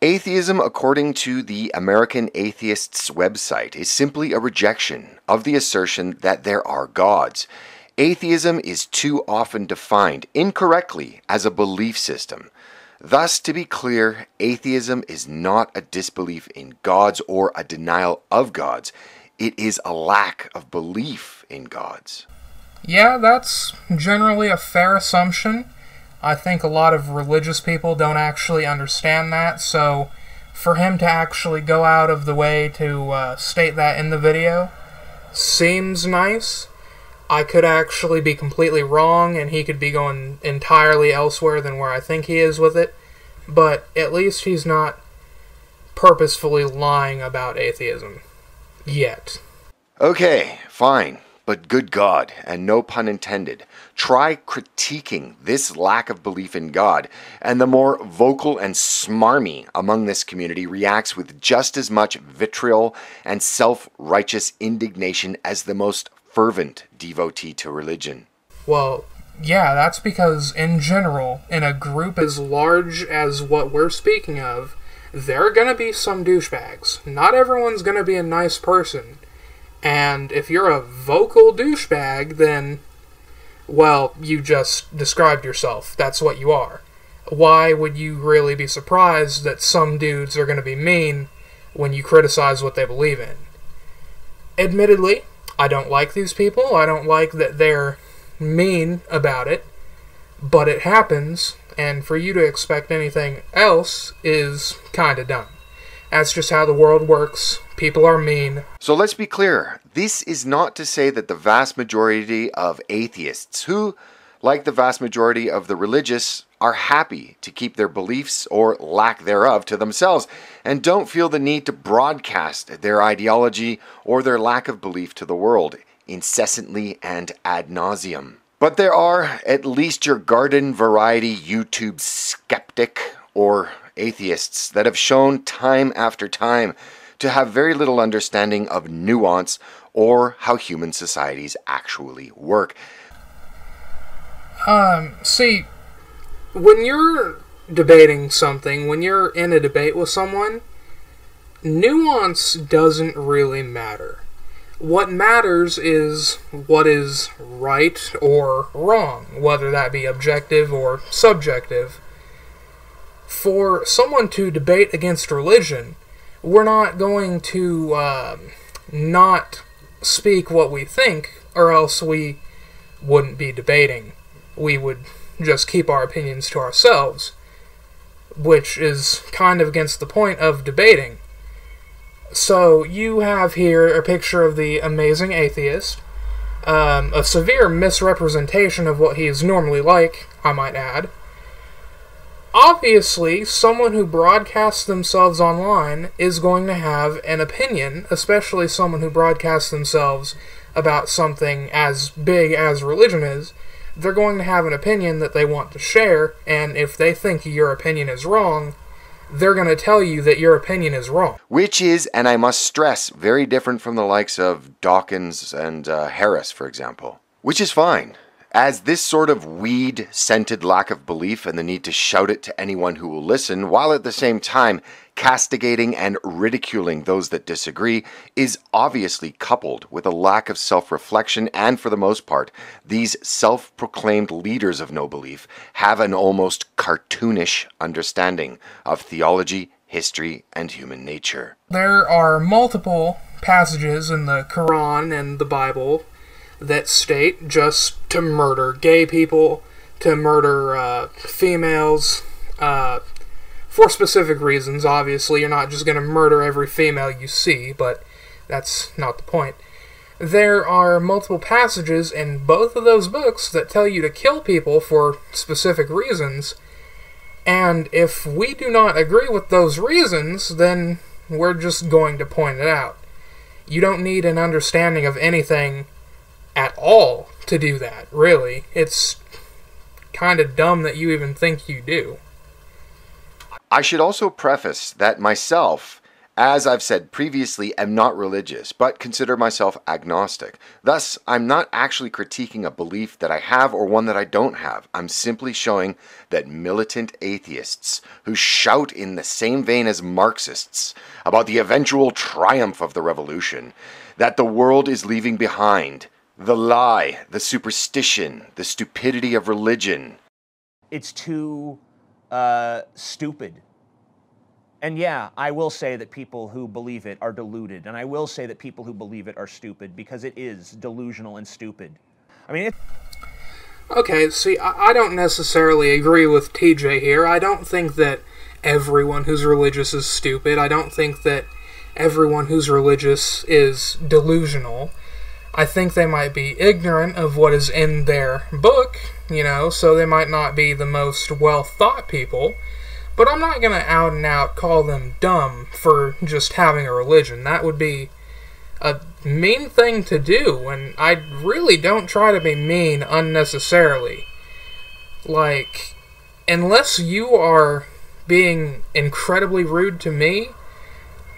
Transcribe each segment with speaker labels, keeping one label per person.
Speaker 1: Atheism, according to the American Atheists website, is simply a rejection of the assertion that there are gods. Atheism is too often defined incorrectly as a belief system. Thus, to be clear, atheism is not a disbelief in gods or a denial of gods. It is a lack of belief in gods.
Speaker 2: Yeah, that's generally a fair assumption. I think a lot of religious people don't actually understand that, so for him to actually go out of the way to state that in the video seems nice. I could actually be completely wrong, and he could be going entirely elsewhere than where I think he is with it, but at least he's not purposefully lying about atheism. Yet.
Speaker 1: Okay, fine. But good God, and no pun intended, try critiquing this lack of belief in God, and the more vocal and smarmy among this community reacts with just as much vitriol and self-righteous indignation as the most fervent devotee to religion.
Speaker 2: Well, yeah, that's because, in general, in a group as large as what we're speaking of, there are gonna be some douchebags. Not everyone's gonna be a nice person. And if you're a vocal douchebag, then, well, you just described yourself. That's what you are. Why would you really be surprised that some dudes are going to be mean when you criticize what they believe in? Admittedly, I don't like these people. I don't like that they're mean about it. But it happens, and for you to expect anything else is kind of dumb. That's just how the world works. People are mean.
Speaker 1: So let's be clear. This is not to say that the vast majority of atheists who, like the vast majority of the religious, are happy to keep their beliefs or lack thereof to themselves and don't feel the need to broadcast their ideology or their lack of belief to the world incessantly and ad nauseum. But there are at least your garden variety YouTube skeptic or atheists that have shown time after time to have very little understanding of nuance or how human societies actually work.
Speaker 2: See, when you're debating something, when you're in a debate with someone, nuance doesn't really matter. What matters is what is right or wrong, whether that be objective or subjective. For someone to debate against religion, we're not going to not speak what we think, or else we wouldn't be debating. We would just keep our opinions to ourselves, which is kind of against the point of debating. So you have here a picture of the amazing atheist, a severe misrepresentation of what he is normally like, I might add. Obviously, someone who broadcasts themselves online is going to have an opinion, especially someone who broadcasts themselves about something as big as religion is. They're going to have an opinion that they want to share, and if they think your opinion is wrong, they're going to tell you that your opinion is wrong.
Speaker 1: Which is, and I must stress, very different from the likes of Dawkins and Harris, for example. Which is fine, as this sort of weed-scented lack of belief and the need to shout it to anyone who will listen, while at the same time castigating and ridiculing those that disagree, is obviously coupled with a lack of self-reflection, and for the most part, these self-proclaimed leaders of no belief have an almost cartoonish understanding of theology, history, and human nature.
Speaker 2: There are multiple passages in the Quran and the Bible that state just to murder gay people, to murder females, for specific reasons. Obviously, you're not just going to murder every female you see, but that's not the point. There are multiple passages in both of those books that tell you to kill people for specific reasons, and if we do not agree with those reasons, then we're just going to point it out. You don't need an understanding of anything at all to do that, really. It's kind of dumb that you even think you do.
Speaker 1: I should also preface that myself, as I've said previously, am not religious, but consider myself agnostic. Thus, I'm not actually critiquing a belief that I have or one that I don't have. I'm simply showing that militant atheists who shout in the same vein as Marxists about the eventual triumph of the revolution, that the world is leaving behind the lie, the superstition, the stupidity of religion.
Speaker 3: It's too stupid. And yeah, I will say that people who believe it are deluded, and I will say that people who believe it are stupid, because it is delusional and stupid. I mean,
Speaker 2: Okay, see, I don't necessarily agree with TJ here. I don't think that everyone who's religious is stupid. I don't think that everyone who's religious is delusional. I think they might be ignorant of what is in their book, so they might not be the most well-thought people. But I'm not going to out and out call them dumb for just having a religion. That would be a mean thing to do, and I really don't try to be mean unnecessarily. Like, unless you are being incredibly rude to me,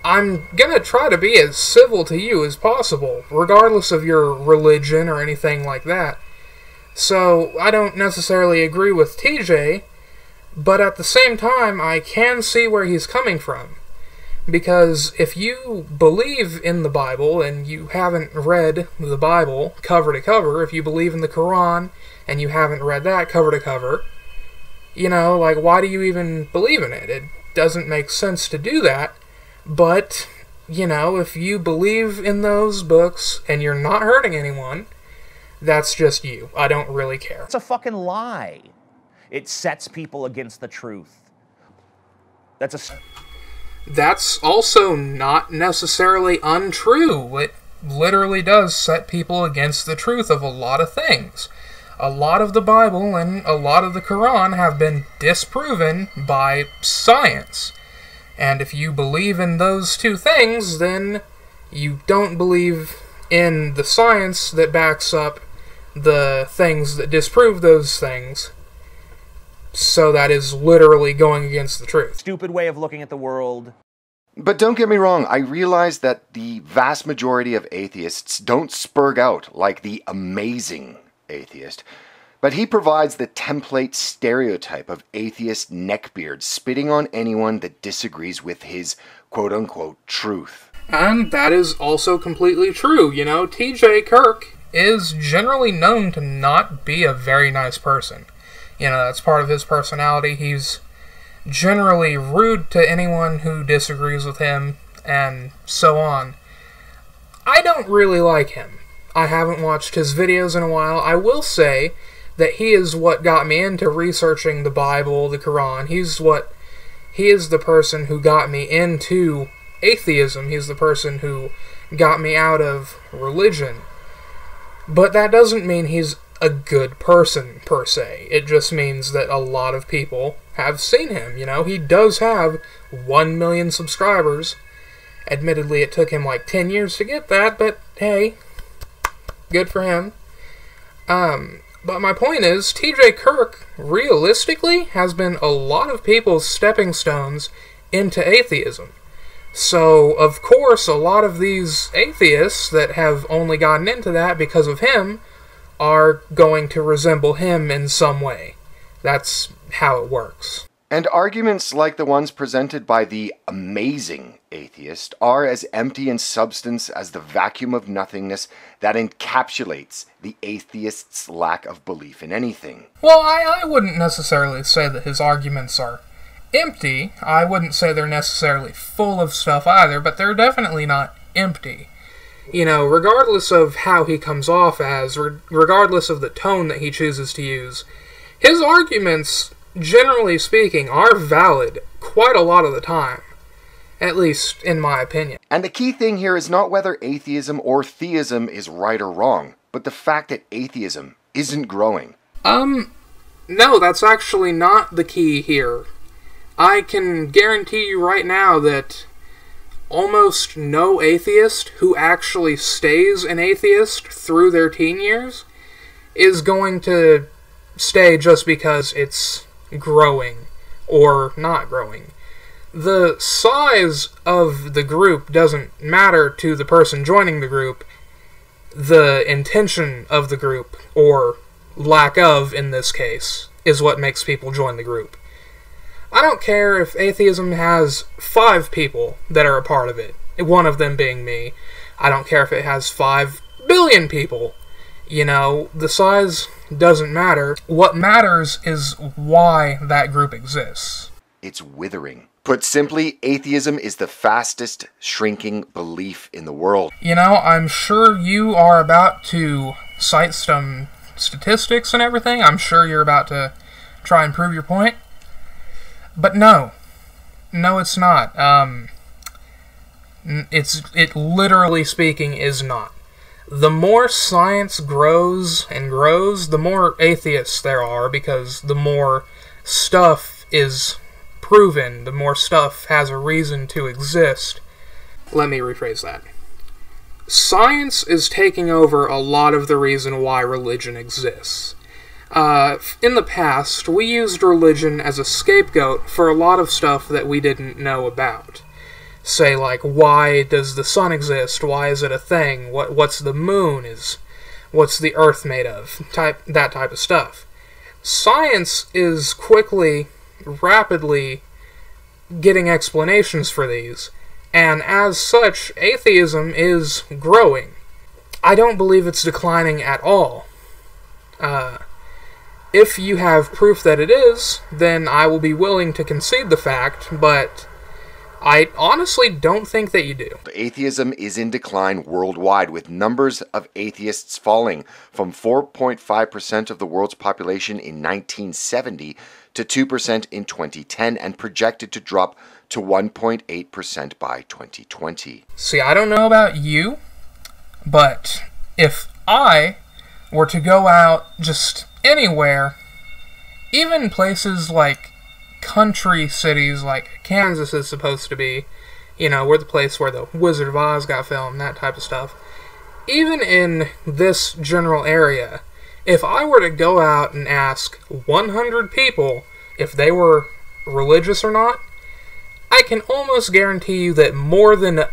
Speaker 2: I'm going to try to be as civil to you as possible, regardless of your religion or anything like that. So, I don't necessarily agree with TJ, but at the same time, I can see where he's coming from. Because if you believe in the Bible and you haven't read the Bible cover to cover, if you believe in the Quran and you haven't read that cover to cover, why do you even believe in it? It doesn't make sense to do that. But, if you believe in those books and you're not hurting anyone, that's just you. I don't really care.
Speaker 3: it's a fucking lie. It sets people against the truth.
Speaker 2: That's also not necessarily untrue. It literally does set people against the truth of a lot of things. A lot of the Bible and a lot of the Quran have been disproven by science. And if you believe in those two things, then you don't believe in the science that backs up the things that disprove those things. So that is literally going against the truth.
Speaker 3: Stupid way of looking at the world.
Speaker 1: But don't get me wrong, I realize that the vast majority of atheists don't spurg out like the amazing atheist. But he provides the template stereotype of atheist neckbeard spitting on anyone that disagrees with his quote-unquote truth.
Speaker 2: And that is also completely true. T.J. Kirk is generally known to not be a very nice person. That's part of his personality. He's generally rude to anyone who disagrees with him, and so on. I don't really like him. I haven't watched his videos in a while. I will say that he is what got me into researching the Bible, the Quran. He is the person who got me into atheism. He's the person who got me out of religion. But that doesn't mean he's a good person, per se. It just means that a lot of people have seen him. He does have 1 million subscribers. Admittedly, it took him like 10 years to get that, but hey, good for him. But my point is, T.J. Kirk, realistically, has been a lot of people's stepping stones into atheism. So, of course, a lot of these atheists that have only gotten into that because of him are going to resemble him in some way. That's how it works.
Speaker 1: And arguments like the ones presented by the amazing atheist are as empty in substance as the vacuum of nothingness that encapsulates the atheist's lack of belief in anything.
Speaker 2: Well, I wouldn't necessarily say that his arguments are empty. I wouldn't say they're necessarily full of stuff either, but they're definitely not empty. Regardless of how he comes off as, regardless of the tone that he chooses to use, his arguments, generally speaking, are valid quite a lot of the time. At least, in my opinion.
Speaker 1: And the key thing here is not whether atheism or theism is right or wrong, but the fact that atheism isn't growing.
Speaker 2: No, that's actually not the key here. I can guarantee you right now that almost no atheist who actually stays an atheist through their teen years is going to stay just because it's growing or not growing. The size of the group doesn't matter to the person joining the group. The intention of the group, or lack of in this case, is what makes people join the group. I don't care if atheism has 5 people that are a part of it, one of them being me. I don't care if it has 5 billion people. You know, the size doesn't matter. What matters is why that group exists.
Speaker 1: It's withering. Put simply, atheism is the fastest shrinking belief in the world.
Speaker 2: You know, I'm sure you are about to cite some statistics and everything. I'm sure you're about to try and prove your point. But no. No, it's not. It literally speaking is not. The more science grows and grows, the more atheists there are, because the more stuff is proven, the more stuff has a reason to exist. Let me rephrase that. Science is taking over a lot of the reason why religion exists. In the past, we used religion as a scapegoat for a lot of stuff that we didn't know about. Say, like, why does the sun exist? Why is it a thing? What's the moon? What's the earth made of? That type of stuff. Science is rapidly getting explanations for these, and as such, atheism is growing. I don't believe it's declining at all. If you have proof that it is, then I will be willing to concede the fact, but I honestly don't think that you do.
Speaker 1: Atheism is in decline worldwide, with numbers of atheists falling from 4.5% of the world's population in 1970 to 2% in 2010, and projected to drop to 1.8% by 2020.
Speaker 2: See, I don't know about you, but if I were to go out just anywhere, even places like country cities like Kansas is supposed to be, you know, we're the place where the Wizard of Oz got filmed, that type of stuff. Even in this general area, if I were to go out and ask 100 people if they were religious or not, I can almost guarantee you that more than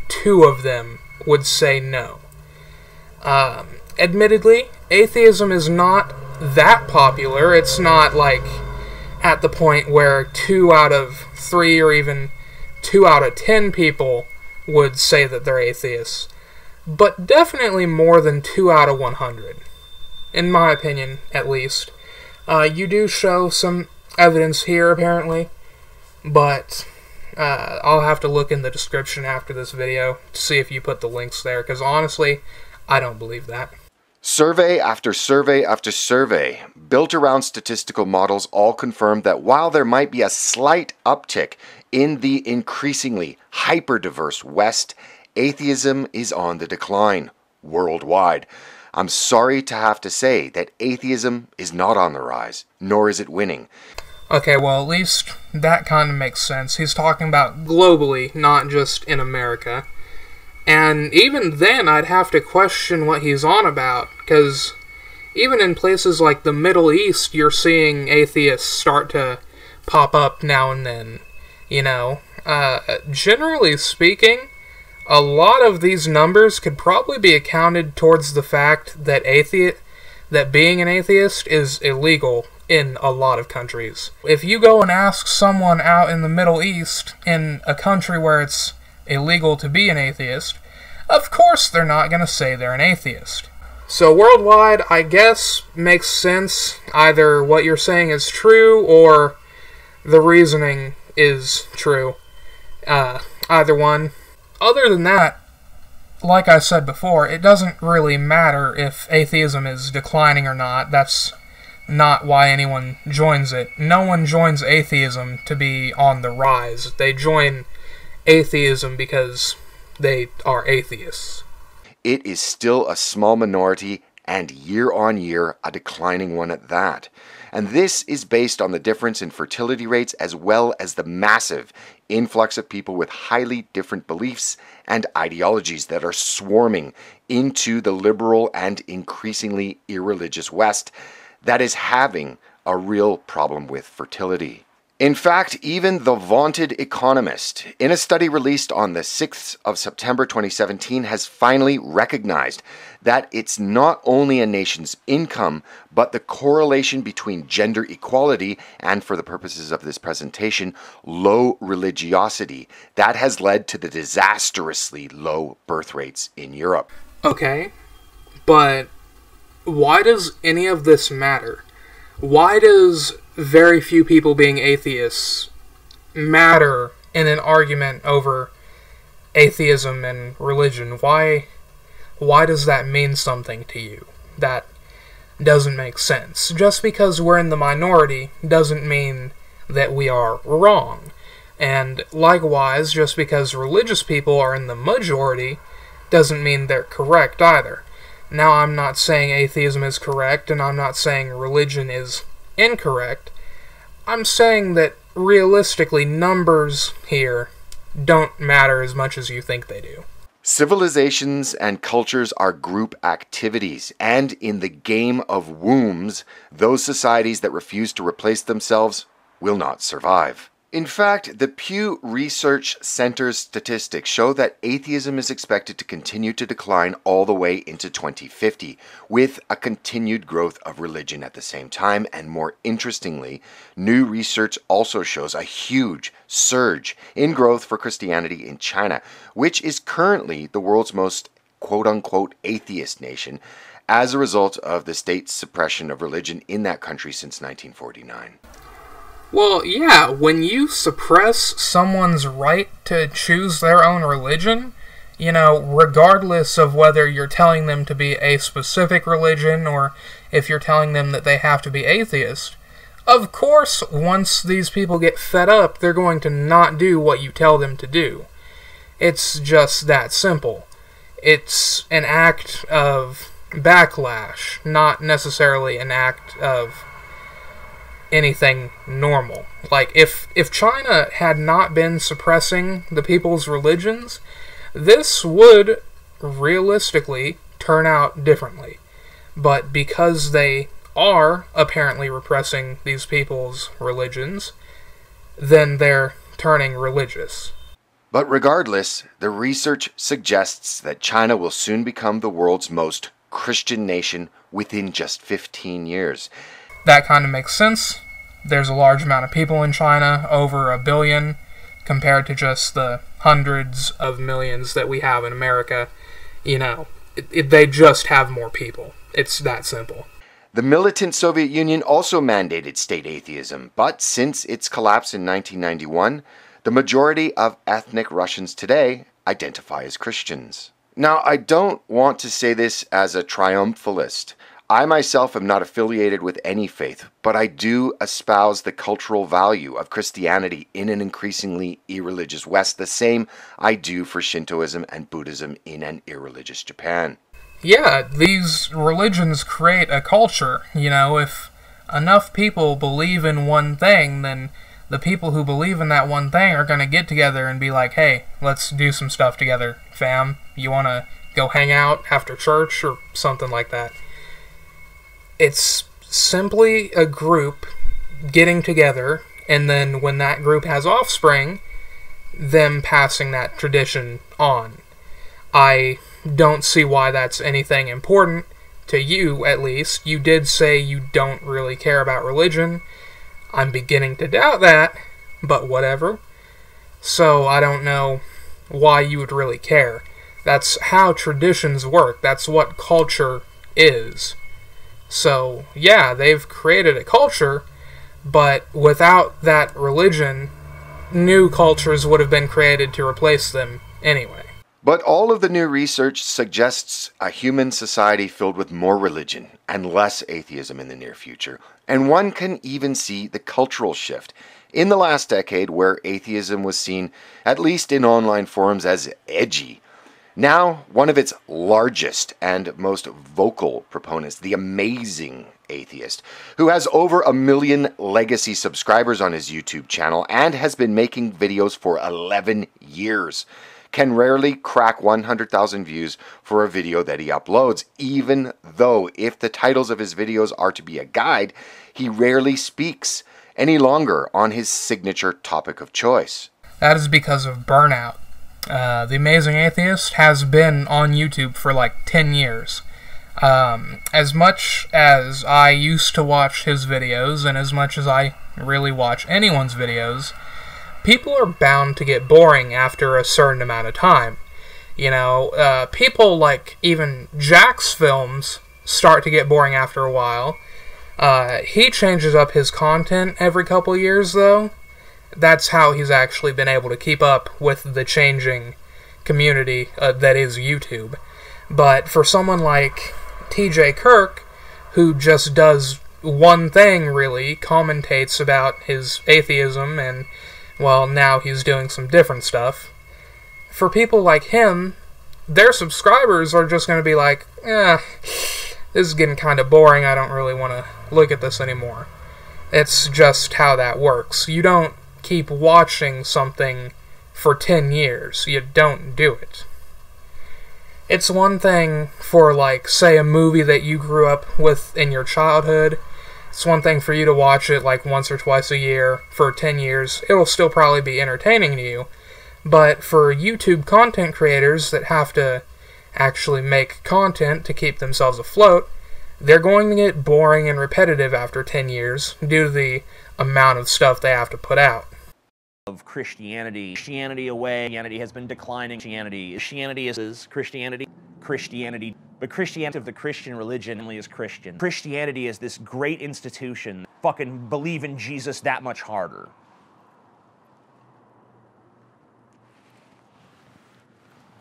Speaker 2: 2 of them would say no. Admittedly, atheism is not that popular. It's not like at the point where 2 out of 3 or even 2 out of 10 people would say that they're atheists. But definitely more than 2 out of 100. In my opinion, at least. You do show some evidence here, apparently. But I'll have to look in the description after this video to see if you put the links there, because honestly, I don't believe that.
Speaker 1: Survey after survey after survey, built around statistical models, all confirm that while there might be a slight uptick in the increasingly hyper-diverse West, atheism is on the decline worldwide. I'm sorry to have to say that atheism is not on the rise, nor is it winning.
Speaker 2: Okay, well, at least that kind of makes sense. He's talking about globally, not just in America. And even then, I'd have to question what he's on about, because even in places like the Middle East, you're seeing atheists start to pop up now and then. You know, generally speaking, a lot of these numbers could probably be accounted towards the fact that being an atheist is illegal in a lot of countries. If you go and ask someone out in the Middle East, in a country where it's illegal to be an atheist, of course they're not going to say they're an atheist. So worldwide, I guess, makes sense. Either what you're saying is true, or the reasoning is true. Either one. Other than that, like I said before, it doesn't really matter if atheism is declining or not. That's not why anyone joins it. No one joins atheism to be on the rise. They join atheism because they are atheists.
Speaker 1: It is still a small minority, and year on year a declining one at that. And this is based on the difference in fertility rates, as well as the massive influx of people with highly different beliefs and ideologies that are swarming into the liberal and increasingly irreligious West that is having a real problem with fertility. In fact, even the vaunted Economist, in a study released on the 6th of September 2017, has finally recognized that it's not only a nation's income, but the correlation between gender equality and, for the purposes of this presentation, low religiosity that has led to the disastrously low birth rates in Europe.
Speaker 2: Okay, but why does any of this matter? Why does very few people being atheists matter in an argument over atheism and religion? Why does that mean something to you? That doesn't make sense. Just because we're in the minority doesn't mean that we are wrong. And likewise, just because religious people are in the majority doesn't mean they're correct either. Now, I'm not saying atheism is correct, and I'm not saying religion is incorrect. I'm saying that realistically, numbers here don't matter as much as you think they do.
Speaker 1: Civilizations and cultures are group activities, and in the game of wombs, those societies that refuse to replace themselves will not survive. In fact, the Pew Research Center's statistics show that atheism is expected to continue to decline all the way into 2050, with a continued growth of religion at the same time. And more interestingly, new research also shows a huge surge in growth for Christianity in China, which is currently the world's most quote-unquote atheist nation, as a result of the state's suppression of religion in that country since 1949.
Speaker 2: Well, yeah, when you suppress someone's right to choose their own religion, regardless of whether you're telling them to be a specific religion or if you're telling them that they have to be atheist, of course, once these people get fed up, they're going to not do what you tell them to do. It's just that simple. It's an act of backlash, not necessarily an act of anything normal. Like, if China had not been suppressing the people's religions, this would realistically turn out differently. But because they are apparently repressing these people's religions, then they're turning religious.
Speaker 1: But regardless, the research suggests that China will soon become the world's most Christian nation within just 15 years.
Speaker 2: That kind of makes sense. There's a large amount of people in China, over 1 billion, compared to just the hundreds of millions that we have in America. They just have more people. It's that simple.
Speaker 1: The militant Soviet Union also mandated state atheism, but since its collapse in 1991, the majority of ethnic Russians today identify as Christians. Now, I don't want to say this as a triumphalist. I myself am not affiliated with any faith, but I do espouse the cultural value of Christianity in an increasingly irreligious West, the same I do for Shintoism and Buddhism in an irreligious Japan.
Speaker 2: Yeah, these religions create a culture. If enough people believe in one thing, then the people who believe in that one thing are going to get together and be like, hey, let's do some stuff together, fam. You want to go hang out after church or something like that? It's simply a group getting together, and then when that group has offspring, them passing that tradition on. I don't see why that's anything important to you, at least. You did say you don't really care about religion. I'm beginning to doubt that, but whatever. So I don't know why you would really care. That's how traditions work. That's what culture is. So, yeah, they've created a culture, but without that religion, new cultures would have been created to replace them anyway.
Speaker 1: But all of the new research suggests a human society filled with more religion and less atheism in the near future. And one can even see the cultural shift in the last decade where atheism was seen, at least in online forums, as edgy. Now, one of its largest and most vocal proponents, the Amazing Atheist, who has over 1 million legacy subscribers on his YouTube channel and has been making videos for 11 years, can rarely crack 100,000 views for a video that he uploads, even though if the titles of his videos are to be a guide, he rarely speaks any longer on his signature topic of choice.
Speaker 2: That is because of burnout. The Amazing Atheist has been on YouTube for like 10 years. As much as I used to watch his videos, and as much as I really watch anyone's videos, people are bound to get boring after a certain amount of time. You know, people like even Jack's films start to get boring after a while. He changes up his content every couple years, though. That's how he's actually been able to keep up with the changing community that is YouTube. But for someone like TJ Kirk, who just does one thing, really, commentates about his atheism, and, well, now he's doing some different stuff. For people like him, their subscribers are just going to be like, this is getting kind of boring, I don't really want to look at this anymore. It's just how that works. You don't keep watching something for 10 years. You don't do it. It's one thing for, like, say, a movie that you grew up with in your childhood. It's one thing for you to watch it, like, once or twice a year for 10 years. It'll still probably be entertaining to you. But for YouTube content creators that have to actually make content to keep themselves afloat, they're going to get boring and repetitive after 10 years due to the amount of stuff they have to put out.
Speaker 3: Of Christianity away, Christianity has been declining. Christianity is Christianity, but Christianity of the Christian religion only is Christian. Christianity is this great institution. Fucking believe in Jesus that much harder.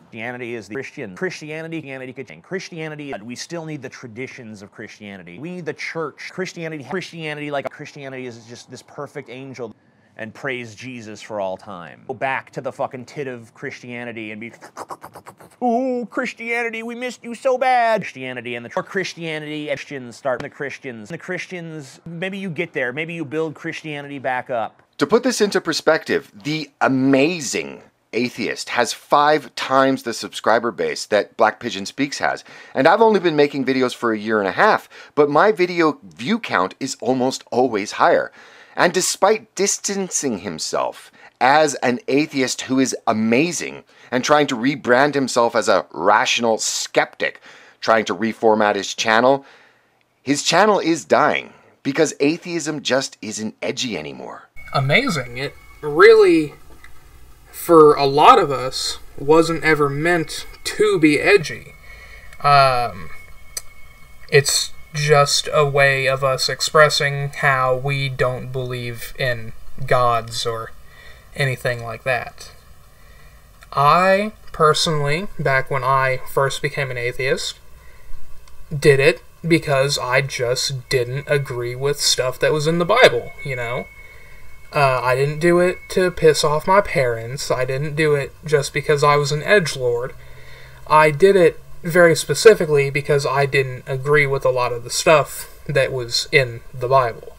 Speaker 3: Christianity is the Christianity could change. Christianity, we still need the traditions of Christianity. We need the church. Christianity is just this perfect angel. And praise Jesus for all time. Go back to the fucking tit of Christianity and be, ooh, Christianity, we missed you so bad. Christianity and Christians start the Christians, maybe you get there, maybe you build Christianity back up.
Speaker 1: To put this into perspective, the Amazing Atheist has 5 times the subscriber base that Black Pigeon Speaks has. And I've only been making videos for a year and a half, but my video view count is almost always higher. And despite distancing himself as an atheist who is amazing and trying to rebrand himself as a rational skeptic, trying to reformat his channel is dying because atheism just isn't edgy anymore.
Speaker 2: Amazing. It really, for a lot of us, wasn't ever meant to be edgy. It's just a way of us expressing how we don't believe in gods or anything like that. I, personally, back when I first became an atheist, did it because I just didn't agree with stuff that was in the Bible, you know? I didn't do it to piss off my parents. I didn't do it just because I was an edgelord. I did it very specifically because I didn't agree with a lot of the stuff that was in the Bible.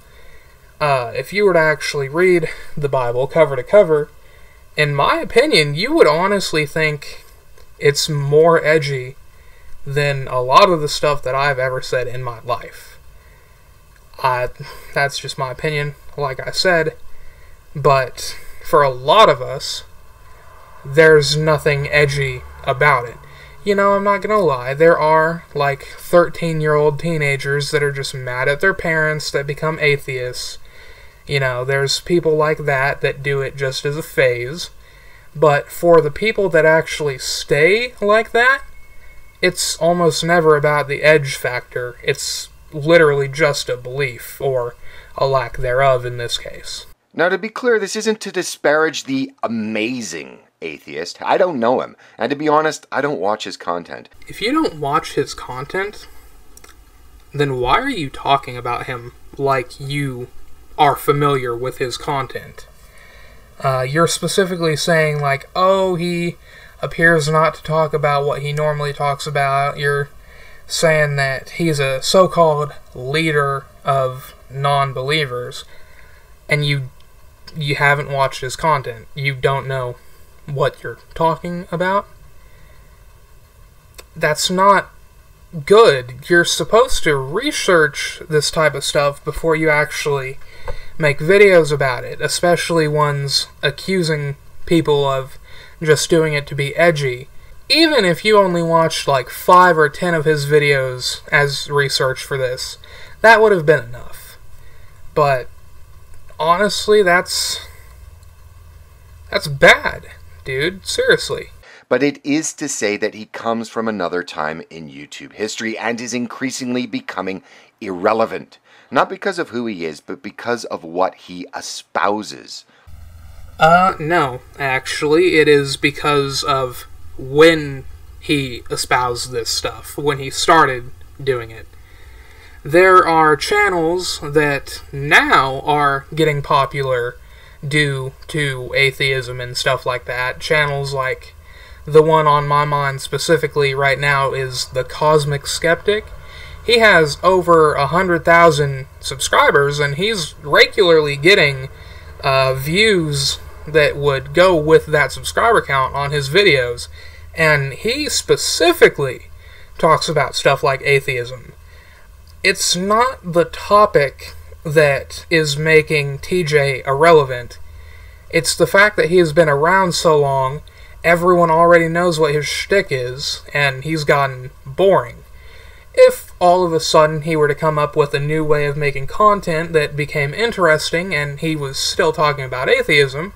Speaker 2: If you were to actually read the Bible cover to cover, in my opinion, you would honestly think it's more edgy than a lot of the stuff that I've ever said in my life. That's just my opinion, like I said, but for a lot of us, there's nothing edgy about it. You know, I'm not gonna lie, there are, like, 13-year-old teenagers that are just mad at their parents that become atheists. You know, there's people like that that do it just as a phase. But for the people that actually stay like that, it's almost never about the edge factor. It's literally just a belief, or a lack thereof in this case.
Speaker 1: Now, to be clear, this isn't to disparage the Amazing Atheist. I don't know him, and to be honest, I don't watch his content.
Speaker 2: If you don't watch his content, then why are you talking about him like you are familiar with his content? You're specifically saying, like, oh, he appears not to talk about what he normally talks about. You're saying that he's a so-called leader of non-believers, and you haven't watched his content. You don't know what you're talking about. That's not good. You're supposed to research this type of stuff before you actually make videos about it, especially ones accusing people of just doing it to be edgy. Even if you only watched like 5 or 10 of his videos as research for this, that would have been enough. But honestly, that's bad, dude. Seriously.
Speaker 1: But it is to say that he comes from another time in YouTube history and is increasingly becoming irrelevant. Not because of who he is, but because of what he espouses.
Speaker 2: No. Actually, it is because of when he espoused this stuff, when he started doing it. There are channels that now are getting popular due to atheism and stuff like that. Channels like the one on my mind specifically right now is The Cosmic Skeptic. He has over 100,000 subscribers, and he's regularly getting views that would go with that subscriber count on his videos. And he specifically talks about stuff like atheism. It's not the topic that is making TJ irrelevant. It's the fact that he has been around so long, everyone already knows what his shtick is, and he's gotten boring. If all of a sudden he were to come up with a new way of making content that became interesting and he was still talking about atheism,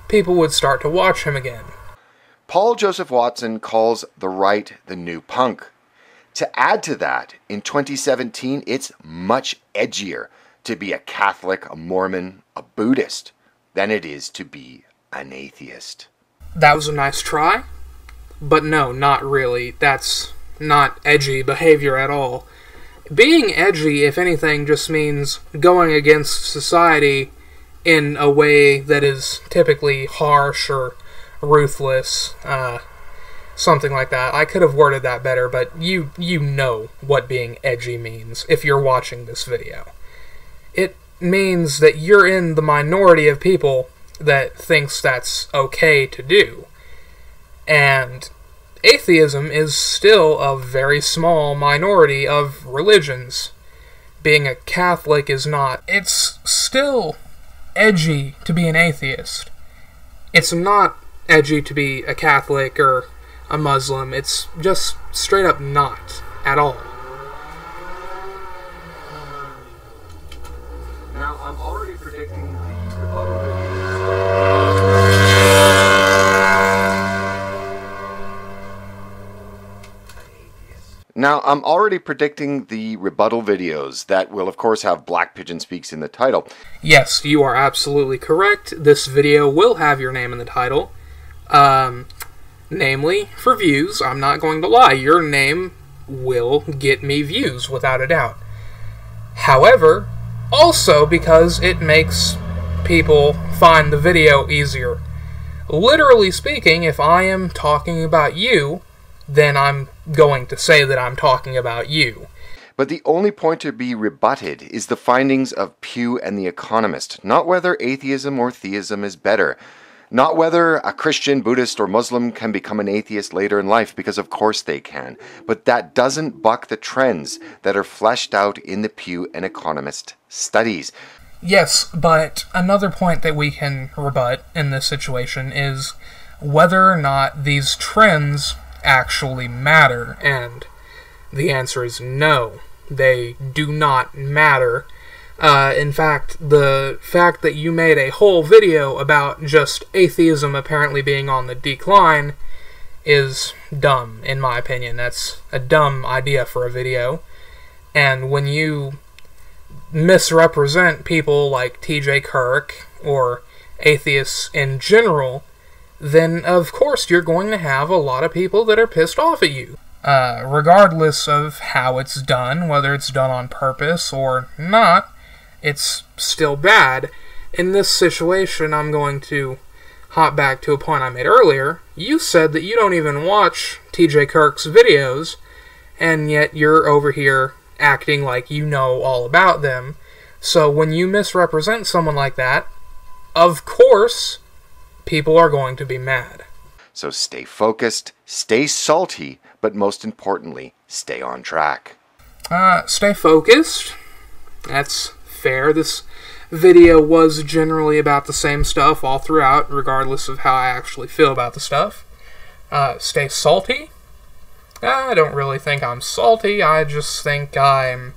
Speaker 2: people would start to watch him again.
Speaker 1: Paul Joseph Watson calls the right the new punk. To add to that, in 2017, it's much edgier to be a Catholic, a Mormon, a Buddhist than it is to be an atheist.
Speaker 2: That was a nice try, but no, not really. That's not edgy behavior at all. Being edgy, if anything, just means going against society in a way that is typically harsh or ruthless, something like that. I could have worded that better, but you know what being edgy means if you're watching this video. It means that you're in the minority of people that thinks that's okay to do. And atheism is still a very small minority of religions. Being a Catholic is not. It's still edgy to be an atheist. It's not edgy to be a Catholic or a Muslim. It's just straight up not at all.
Speaker 1: Now, I'm already predicting the rebuttal videos that will, of course, have Black Pigeon Speaks in the title.
Speaker 2: Yes, you are absolutely correct. This video will have your name in the title. Namely, for views. I'm not going to lie. Your name will get me views, without a doubt. However, also because it makes people find the video easier. Literally speaking, if I am talking about you, then I'm going to say that I'm talking about you.
Speaker 1: But the only point to be rebutted is the findings of Pew and The Economist, not whether atheism or theism is better. Not whether a Christian, Buddhist, or Muslim can become an atheist later in life, because of course they can. But that doesn't buck the trends that are fleshed out in the Pew and Economist studies.
Speaker 2: Yes, but another point that we can rebut in this situation is whether or not these trends actually matter. And the answer is no, they do not matter. In fact, the fact that you made a whole video about just atheism apparently being on the decline is dumb, in my opinion. That's a dumb idea for a video. And when you misrepresent people like TJ Kirk or atheists in general, then of course you're going to have a lot of people that are pissed off at you. Regardless of how it's done, whether it's done on purpose or not, it's still bad. In this situation, I'm going to hop back to a point I made earlier. You said that you don't even watch TJ Kirk's videos, and yet you're over here acting like you know all about them. So when you misrepresent someone like that, of course, people are going to be mad.
Speaker 1: So stay focused, stay salty, but most importantly, stay on track.
Speaker 2: Stay focused. That's fair. This video was generally about the same stuff all throughout, regardless of how I actually feel about the stuff. Stay salty? I don't really think I'm salty, I just think I'm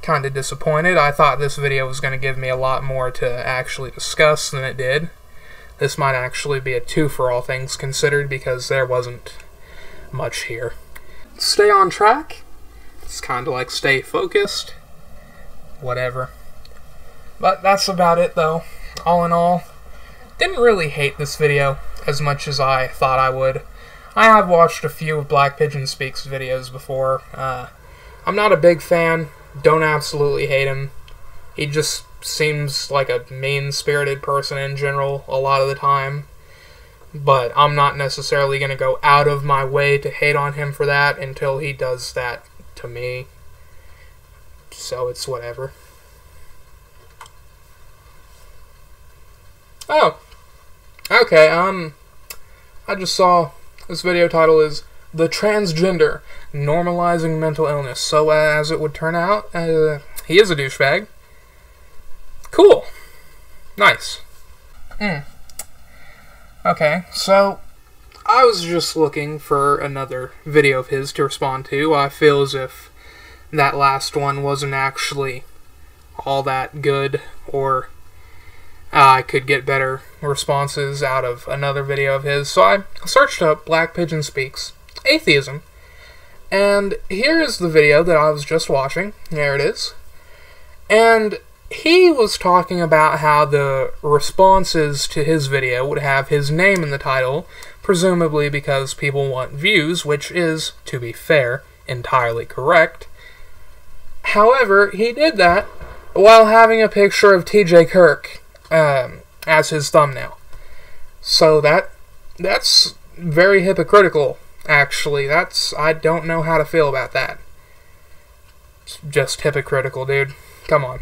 Speaker 2: kind of disappointed. I thought this video was going to give me a lot more to actually discuss than it did. This might actually be a 2 for all things considered, because there wasn't much here. Stay on track? It's kind of like stay focused. Whatever. But that's about it, though. All in all, didn't really hate this video as much as I thought I would. I have watched a few of Black Pigeon Speaks videos before. I'm not a big fan. Don't absolutely hate him. He just seems like a mean-spirited person in general a lot of the time. But I'm not necessarily going to go out of my way to hate on him for that until he does that to me. So it's whatever. Oh. Okay, I just saw this video title is The Transgender Normalizing Mental Illness. So as it would turn out, he is a douchebag. Cool. Nice. Okay, so I was just looking for another video of his to respond to. I feel as if that last one wasn't actually all that good, or I could get better responses out of another video of his. So I searched up Black Pigeon Speaks Atheism, and here is the video that I was just watching. There it is. And he was talking about how the responses to his video would have his name in the title, presumably because people want views, which is, to be fair, entirely correct. However, he did that while having a picture of TJ Kirk as his thumbnail. So that's very hypocritical, actually. I don't know how to feel about that. It's just hypocritical, dude. Come on.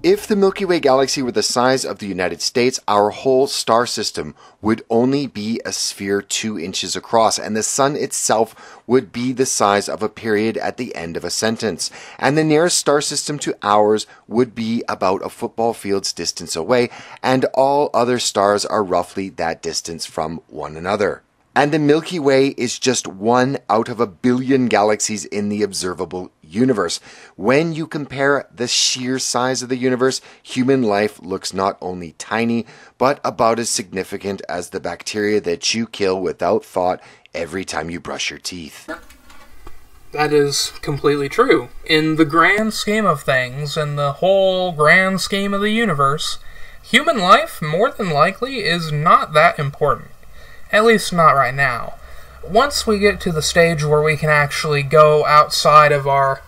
Speaker 1: If the Milky Way galaxy were the size of the United States, our whole star system would only be a sphere 2 inches across, and the sun itself would be the size of a period at the end of a sentence. And the nearest star system to ours would be about a football field's distance away, and all other stars are roughly that distance from one another. And the Milky Way is just one out of a billion galaxies in the observable universe. When you compare the sheer size of the universe, human life looks not only tiny, but about as significant as the bacteria that you kill without thought every time you brush your teeth.
Speaker 2: That is completely true. In the grand scheme of things, in the whole grand scheme of the universe, human life, more than likely, is not that important. At least not right now. Once we get to the stage where we can actually go outside of our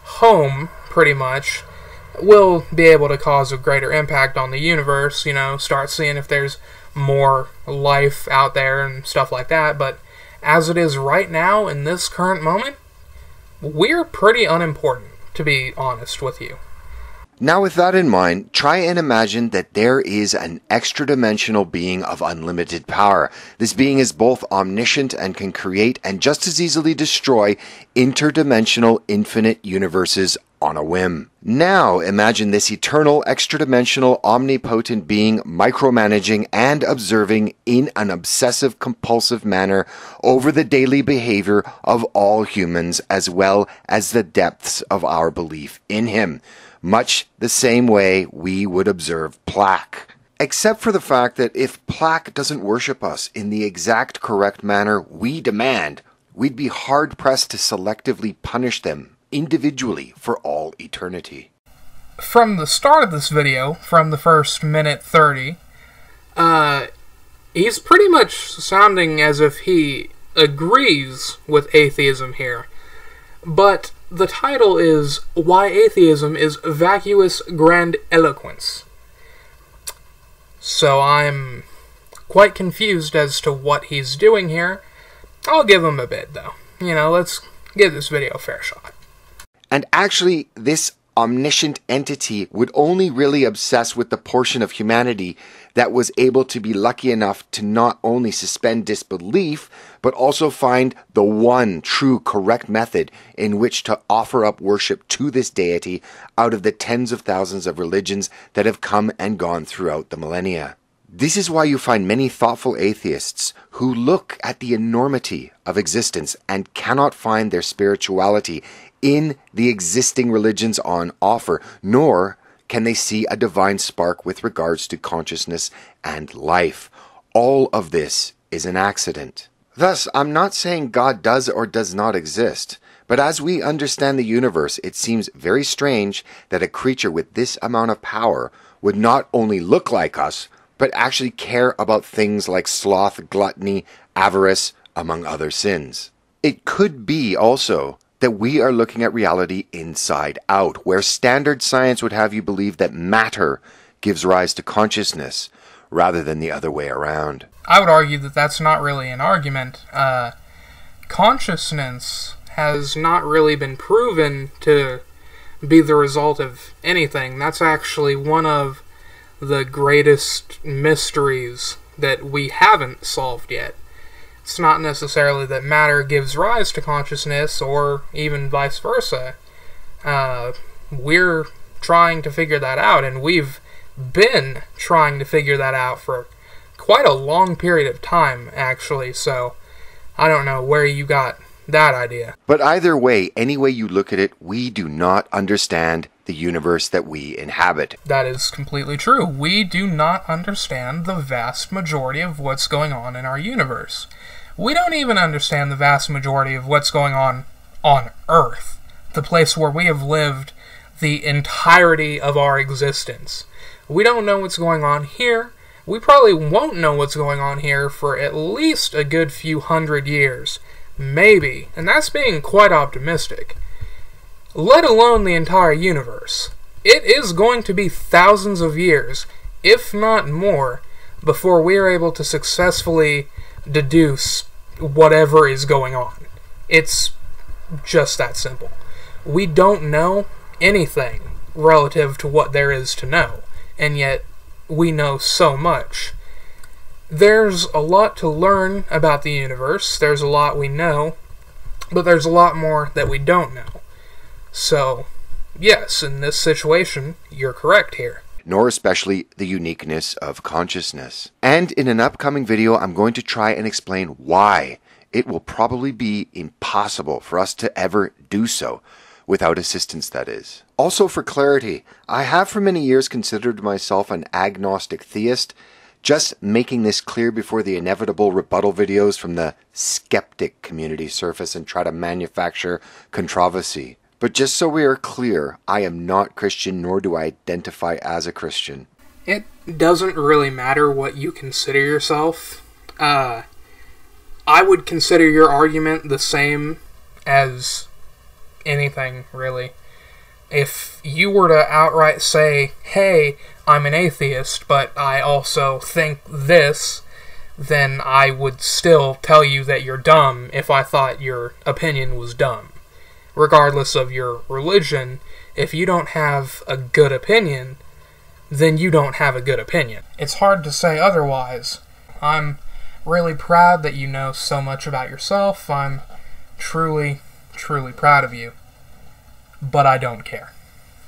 Speaker 2: home, pretty much, we'll be able to cause a greater impact on the universe, start seeing if there's more life out there and stuff like that. But as it is right now, in this current moment, we're pretty unimportant, to be honest with you.
Speaker 1: Now with that in mind, try and imagine that there is an extra-dimensional being of unlimited power. This being is both omniscient and can create and just as easily destroy interdimensional infinite universes on a whim. Now imagine this eternal, extra-dimensional, omnipotent being micromanaging and observing in an obsessive-compulsive manner over the daily behavior of all humans as well as the depths of our belief in him. Much the same way we would observe Plaque. Except for the fact that if Plaque doesn't worship us in the exact correct manner we demand, we'd be hard-pressed to selectively punish them individually for all eternity.
Speaker 2: From the start of this video, from the first minute 30, he's pretty much sounding as if he agrees with atheism here. But the title is Why Atheism is Vacuous Grandiloquence. So I'm quite confused as to what he's doing here. I'll give him a bit, though. Let's give this video a fair shot.
Speaker 1: And actually, this omniscient entity would only really obsess with the portion of humanity that was able to be lucky enough to not only suspend disbelief, but also find the one true correct method in which to offer up worship to this deity out of the tens of thousands of religions that have come and gone throughout the millennia. This is why you find many thoughtful atheists who look at the enormity of existence and cannot find their spirituality in the existing religions on offer, nor can they see a divine spark with regards to consciousness and life. All of this is an accident. Thus, I'm not saying God does or does not exist, but as we understand the universe, it seems very strange that a creature with this amount of power would not only look like us, but actually care about things like sloth, gluttony, avarice, among other sins. It could be also that we are looking at reality inside out, where standard science would have you believe that matter gives rise to consciousness, rather than the other way around.
Speaker 2: I would argue that that's not really an argument. Consciousness has not really been proven to be the result of anything. That's actually one of the greatest mysteries that we haven't solved yet. It's not necessarily that matter gives rise to consciousness, or even vice versa. We're trying to figure that out, and we've been trying to figure that out for quite a long period of time, actually, so I don't know where you got that idea.
Speaker 1: But either way, any way you look at it, we do not understand the universe that we inhabit.
Speaker 2: That is completely true. We do not understand the vast majority of what's going on in our universe. We don't even understand the vast majority of what's going on Earth, the place where we have lived the entirety of our existence. We don't know what's going on here. We probably won't know what's going on here for at least a good few hundred years. Maybe, and that's being quite optimistic. Let alone the entire universe. It is going to be thousands of years, if not more, before we are able to successfully deduce whatever is going on. It's just that simple. We don't know anything relative to what there is to know, and yet we know so much. There's a lot to learn about the universe, there's a lot we know, but there's a lot more that we don't know. So, yes, in this situation, you're correct here.
Speaker 1: Nor especially the uniqueness of consciousness. And in an upcoming video, I'm going to try and explain why it will probably be impossible for us to ever do so, without assistance, that is. Also, for clarity, I have for many years considered myself an agnostic theist, just making this clear before the inevitable rebuttal videos from the skeptic community surface and try to manufacture controversy. But just so we are clear, I am not Christian, nor do I identify as a Christian.
Speaker 2: It doesn't really matter what you consider yourself. I would consider your argument the same as anything, really. If you were to outright say, hey, I'm an atheist, but I also think this, then I would still tell you that you're dumb if I thought your opinion was dumb. Regardless of your religion, if you don't have a good opinion, then you don't have a good opinion. It's hard to say otherwise. I'm really proud that you know so much about yourself. I'm truly, truly proud of you. But I don't care.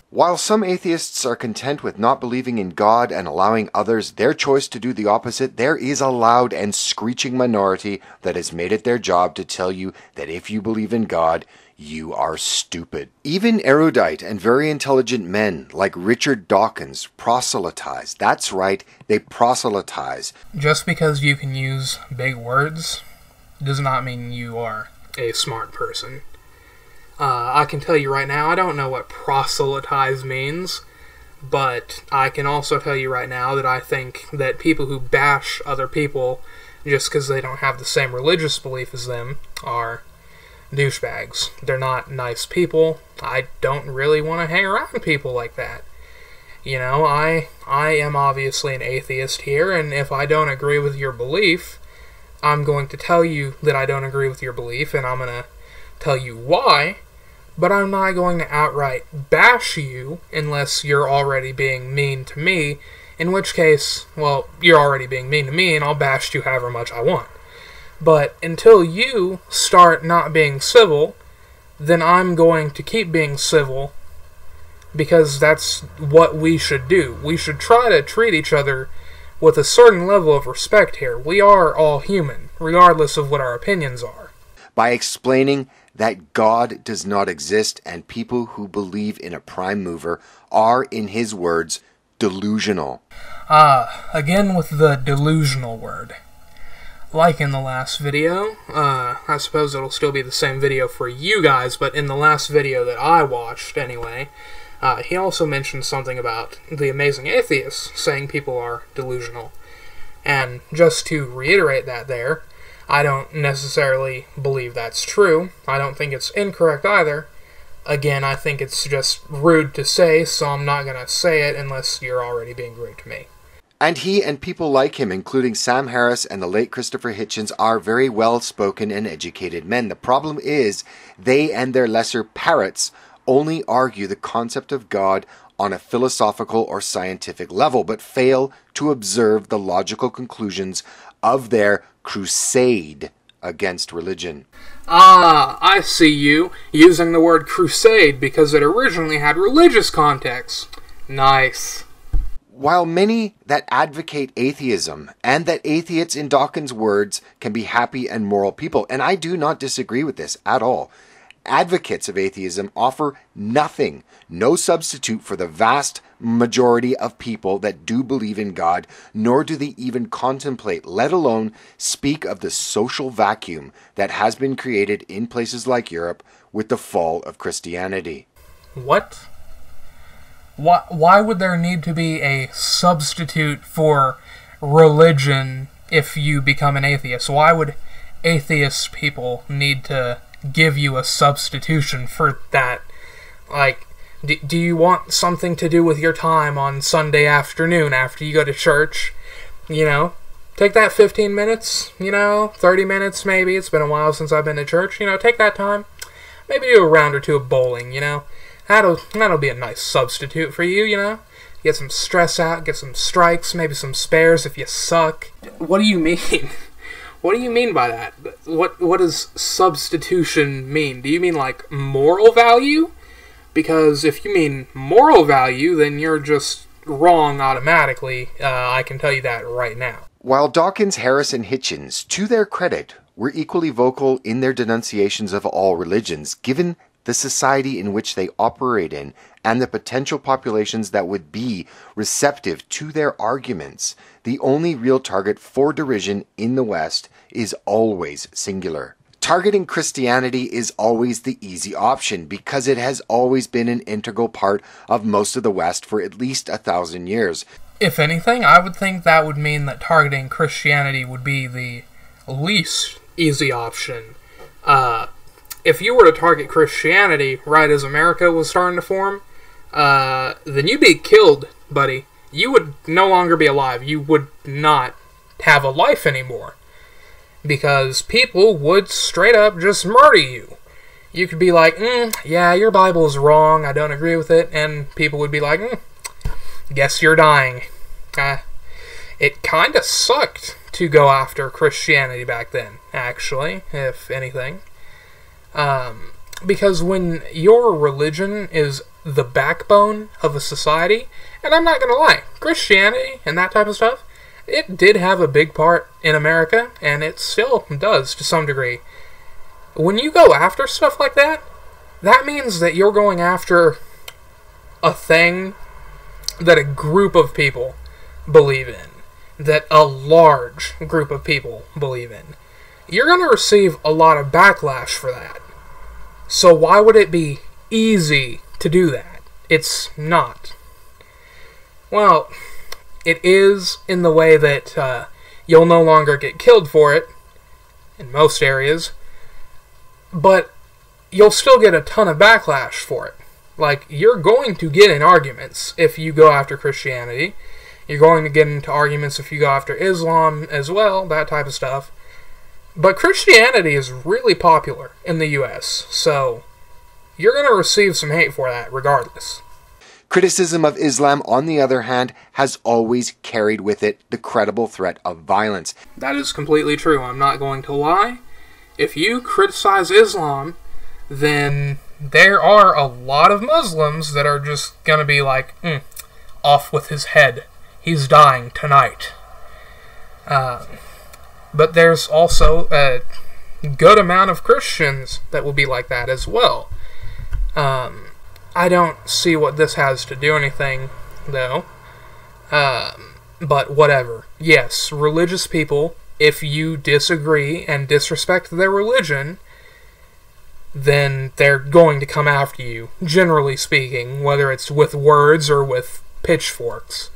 Speaker 1: While some atheists are content with not believing in God and allowing others their choice to do the opposite, there is a loud and screeching minority that has made it their job to tell you that if you believe in God, you are stupid. Even erudite and very intelligent men like Richard Dawkins proselytize. That's right, they proselytize.
Speaker 2: Just because you can use big words does not mean you are a smart person. I can tell you right now, I don't know what proselytize means, but I can also tell you right now that I think that people who bash other people just because they don't have the same religious belief as them are douchebags. They're not nice people. I don't really want to hang around people like that. You know, I am obviously an atheist here, and if I don't agree with your belief, I'm going to tell you that I don't agree with your belief, and I'm going to tell you why, but I'm not going to outright bash you unless you're already being mean to me, in which case, well, you're already being mean to me and I'll bash you however much I want. But until you start not being civil, then I'm going to keep being civil, because that's what we should do. We should try to treat each other with a certain level of respect here. We are all human, regardless of what our opinions are.
Speaker 1: By explaining that God does not exist and people who believe in a prime mover are, in his words, delusional.
Speaker 2: Again with the delusional word. Like in the last video, I suppose it'll still be the same video for you guys, but in the last video that I watched anyway, he also mentioned something about the amazing atheists saying people are delusional. And just to reiterate that there, I don't necessarily believe that's true. I don't think it's incorrect either. Again, I think it's just rude to say, so I'm not going to say it unless you're already being rude to me.
Speaker 1: And he and people like him, including Sam Harris and the late Christopher Hitchens, are very well-spoken and educated men. The problem is, they and their lesser parrots only argue the concept of God on a philosophical or scientific level, but fail to observe the logical conclusions of their crusade against religion.
Speaker 2: I see you using the word crusade because it originally had religious context. Nice.
Speaker 1: While many that advocate atheism, and that atheists, in Dawkins' words, can be happy and moral people, and I do not disagree with this at all, advocates of atheism offer nothing, no substitute for the vast majority of people that do believe in God, nor do they even contemplate, let alone speak of the social vacuum that has been created in places like Europe with the fall of Christianity.
Speaker 2: What? Why would there need to be a substitute for religion if you become an atheist? Why would atheist people need to give you a substitution for that? Like, do you want something to do with your time on Sunday afternoon after you go to church? You know, take that 15 minutes, 30 minutes maybe. It's been a while since I've been to church. Take that time. Maybe do a round or two of bowling, That'll be a nice substitute for you, Get some stress out, get some strikes, maybe some spares if you suck. What do you mean? What do you mean by that? What does substitution mean? Do you mean like moral value? Because if you mean moral value, then you're just wrong automatically. I can tell you that right now.
Speaker 1: While Dawkins, Harris, and Hitchens, to their credit, were equally vocal in their denunciations of all religions, given the society in which they operate in, and the potential populations that would be receptive to their arguments, the only real target for derision in the West is always singular. Targeting Christianity is always the easy option because it has always been an integral part of most of the West for at least 1,000 years.
Speaker 2: If anything, I would think that would mean that targeting Christianity would be the least easy option. If you were to target Christianity right as America was starting to form, then you'd be killed, buddy. You would no longer be alive. You would not have a life anymore. Because people would straight up just murder you. You could be like, yeah, your Bible is wrong, I don't agree with it, and people would be like, guess you're dying. It kinda sucked to go after Christianity back then, actually, if anything. Because when your religion is the backbone of a society, and I'm not gonna lie, Christianity and that type of stuff, it did have a big part in America, and it still does to some degree. When you go after stuff like that, that means that you're going after a thing that a group of people believe in, that a large group of people believe in. You're going to receive a lot of backlash for that. So why would it be easy to do that? It's not. Well, it is in the way that you'll no longer get killed for it, in most areas, but you'll still get a ton of backlash for it. Like, you're going to get in arguments if you go after Christianity. You're going to get into arguments if you go after Islam as well, that type of stuff. But Christianity is really popular in the U.S., so you're going to receive some hate for that regardless.
Speaker 1: Criticism of Islam, on the other hand, has always carried with it the credible threat of violence.
Speaker 2: That is completely true. I'm not going to lie. If you criticize Islam, then there are a lot of Muslims that are just going to be like, off with his head. He's dying tonight. But there's also a good amount of Christians that will be like that as well. I don't see what this has to do anything, though. But whatever. Yes, religious people, if you disagree and disrespect their religion, then they're going to come after you, generally speaking, whether it's with words or with pitchforks.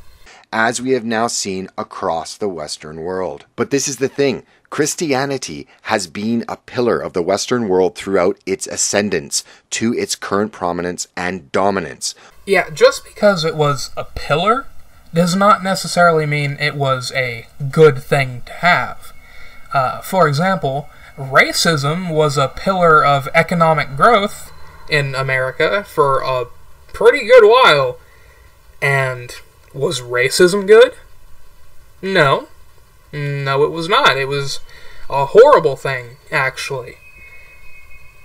Speaker 1: As we have now seen across the Western world. But this is the thing. Christianity has been a pillar of the Western world throughout its ascendance to its current prominence and dominance.
Speaker 2: Yeah, just because it was a pillar does not necessarily mean it was a good thing to have. For example, racism was a pillar of economic growth in America for a pretty good while. And was racism good? No. No, it was not. It was a horrible thing, actually.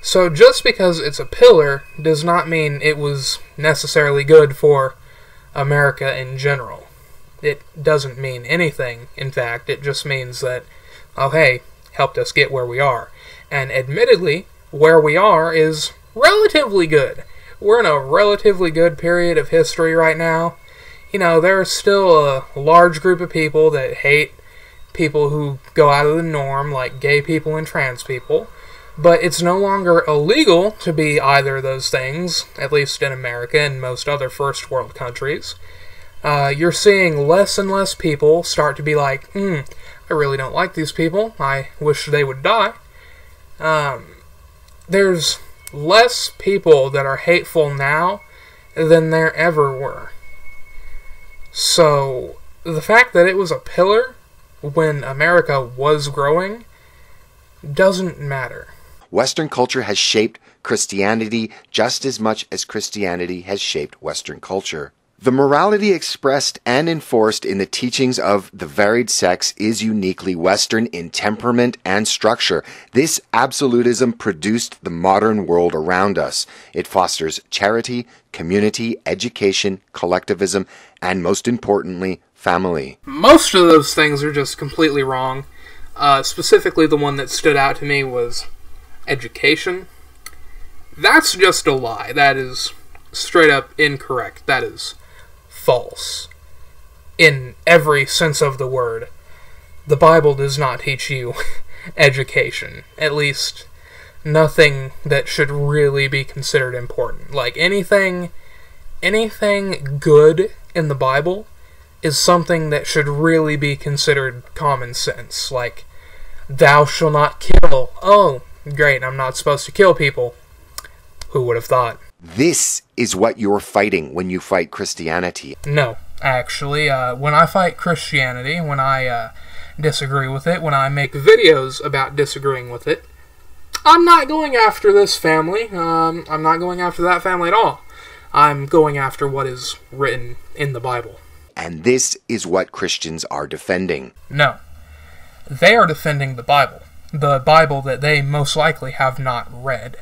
Speaker 2: So just because it's a pillar does not mean it was necessarily good for America in general. It doesn't mean anything, in fact. It just means that, oh hey, helped us get where we are. And admittedly, where we are is relatively good. We're in a relatively good period of history right now. You know, there's still a large group of people that hate people who go out of the norm, like gay people and trans people. But it's no longer illegal to be either of those things, at least in America and most other first world countries. You're seeing less and less people start to be like, I really don't like these people. I wish they would die. There's less people that are hateful now than there ever were. So, the fact that it was a pillar when America was growing doesn't matter.
Speaker 1: Western culture has shaped Christianity just as much as Christianity has shaped Western culture. The morality expressed and enforced in the teachings of the varied sects is uniquely Western in temperament and structure. This absolutism produced the modern world around us. It fosters charity, community, education, collectivism, and most importantly, family.
Speaker 2: Most of those things are just completely wrong. Specifically, the one that stood out to me was education. That's just a lie. That is straight up incorrect. That is false. In every sense of the word. The Bible does not teach you education. At least, nothing that should really be considered important. Like, anything good in the Bible is something that should really be considered common sense. Like, thou shalt not kill. Oh, great, I'm not supposed to kill people. Who would have thought?
Speaker 1: This is what you're fighting when you fight Christianity.
Speaker 2: No, actually, when I fight Christianity, when I disagree with it, when I make videos about disagreeing with it, I'm not going after this family. I'm not going after that family at all. I'm going after what is written in the Bible.
Speaker 1: And this is what Christians are defending.
Speaker 2: No. They are defending the Bible. The Bible that they most likely have not read.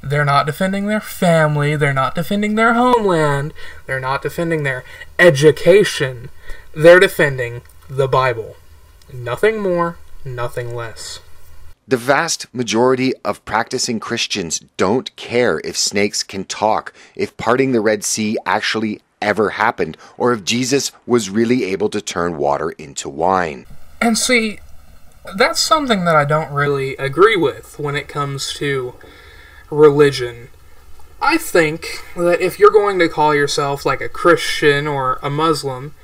Speaker 2: They're not defending their family. They're not defending their homeland. They're not defending their education. They're defending the Bible. Nothing more, nothing less.
Speaker 1: The vast majority of practicing Christians don't care if snakes can talk, if parting the Red Sea actually ever happened, or if Jesus was really able to turn water into wine.
Speaker 2: And see, that's something that I don't really agree with when it comes to religion. I think that if you're going to call yourself like a Christian or a Muslim,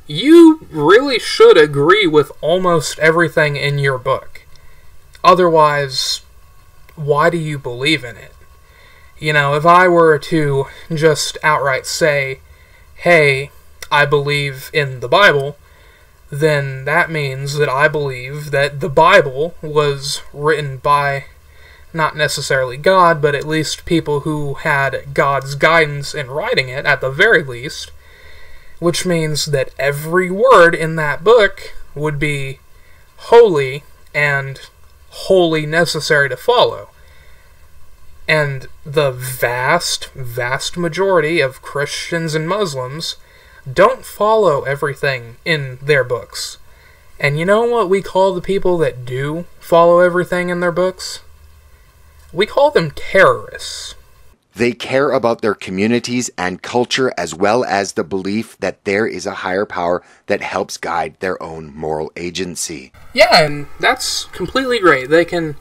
Speaker 2: you really should agree with almost everything in your book. Otherwise, why do you believe in it? You know, if I were to just outright say, hey, I believe in the Bible, then that means that I believe that the Bible was written by not necessarily God, but at least people who had God's guidance in writing it, at the very least, which means that every word in that book would be holy and wholly necessary to follow. And the vast, vast majority of Christians and Muslims don't follow everything in their books. And you know what we call the people that do follow everything in their books? We call them terrorists.
Speaker 1: They care about their communities and culture, as well as the belief that there is a higher power that helps guide their own moral agency.
Speaker 2: Yeah, and that's completely great. They can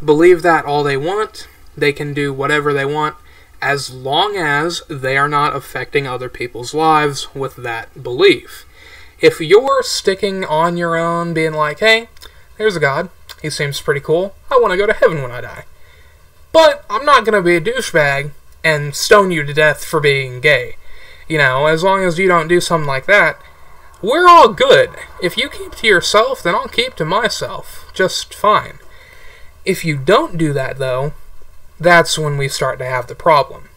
Speaker 2: believe that all they want. They can do whatever they want, as long as they are not affecting other people's lives with that belief. If you're sticking on your own, being like, hey, there's a God, he seems pretty cool, I want to go to heaven when I die. But I'm not going to be a douchebag and stone you to death for being gay. You know, as long as you don't do something like that, we're all good. If you keep to yourself, then I'll keep to myself. Just fine. If you don't do that, though, that's when we start to have the problem.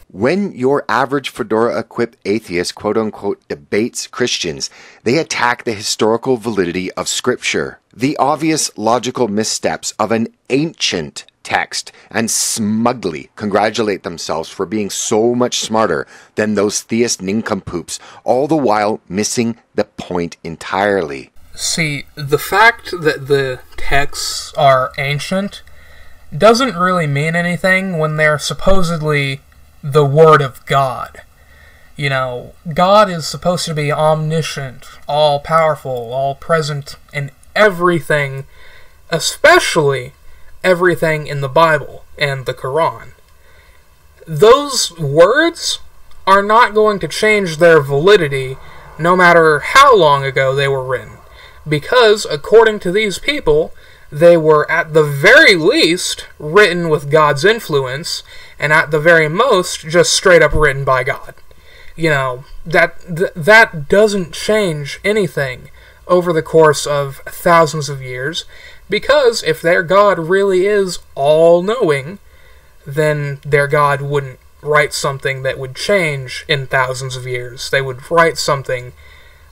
Speaker 1: When your average fedora-equipped atheist, quote-unquote, debates Christians, they attack the historical validity of Scripture, the obvious logical missteps of an ancient text, and smugly congratulate themselves for being so much smarter than those theist nincompoops, all the while missing the point entirely.
Speaker 2: See, the fact that the texts are ancient doesn't really mean anything when they're supposedly the Word of God. You know, God is supposed to be omniscient, all-powerful, all-present in everything, especially everything in the Bible and the Quran. Those words are not going to change their validity no matter how long ago they were written, because, according to these people, they were at the very least written with God's influence, and at the very most just straight up written by God. You know, that doesn't change anything over the course of thousands of years, because if their God really is all-knowing, then their God wouldn't write something that would change in thousands of years. They would write something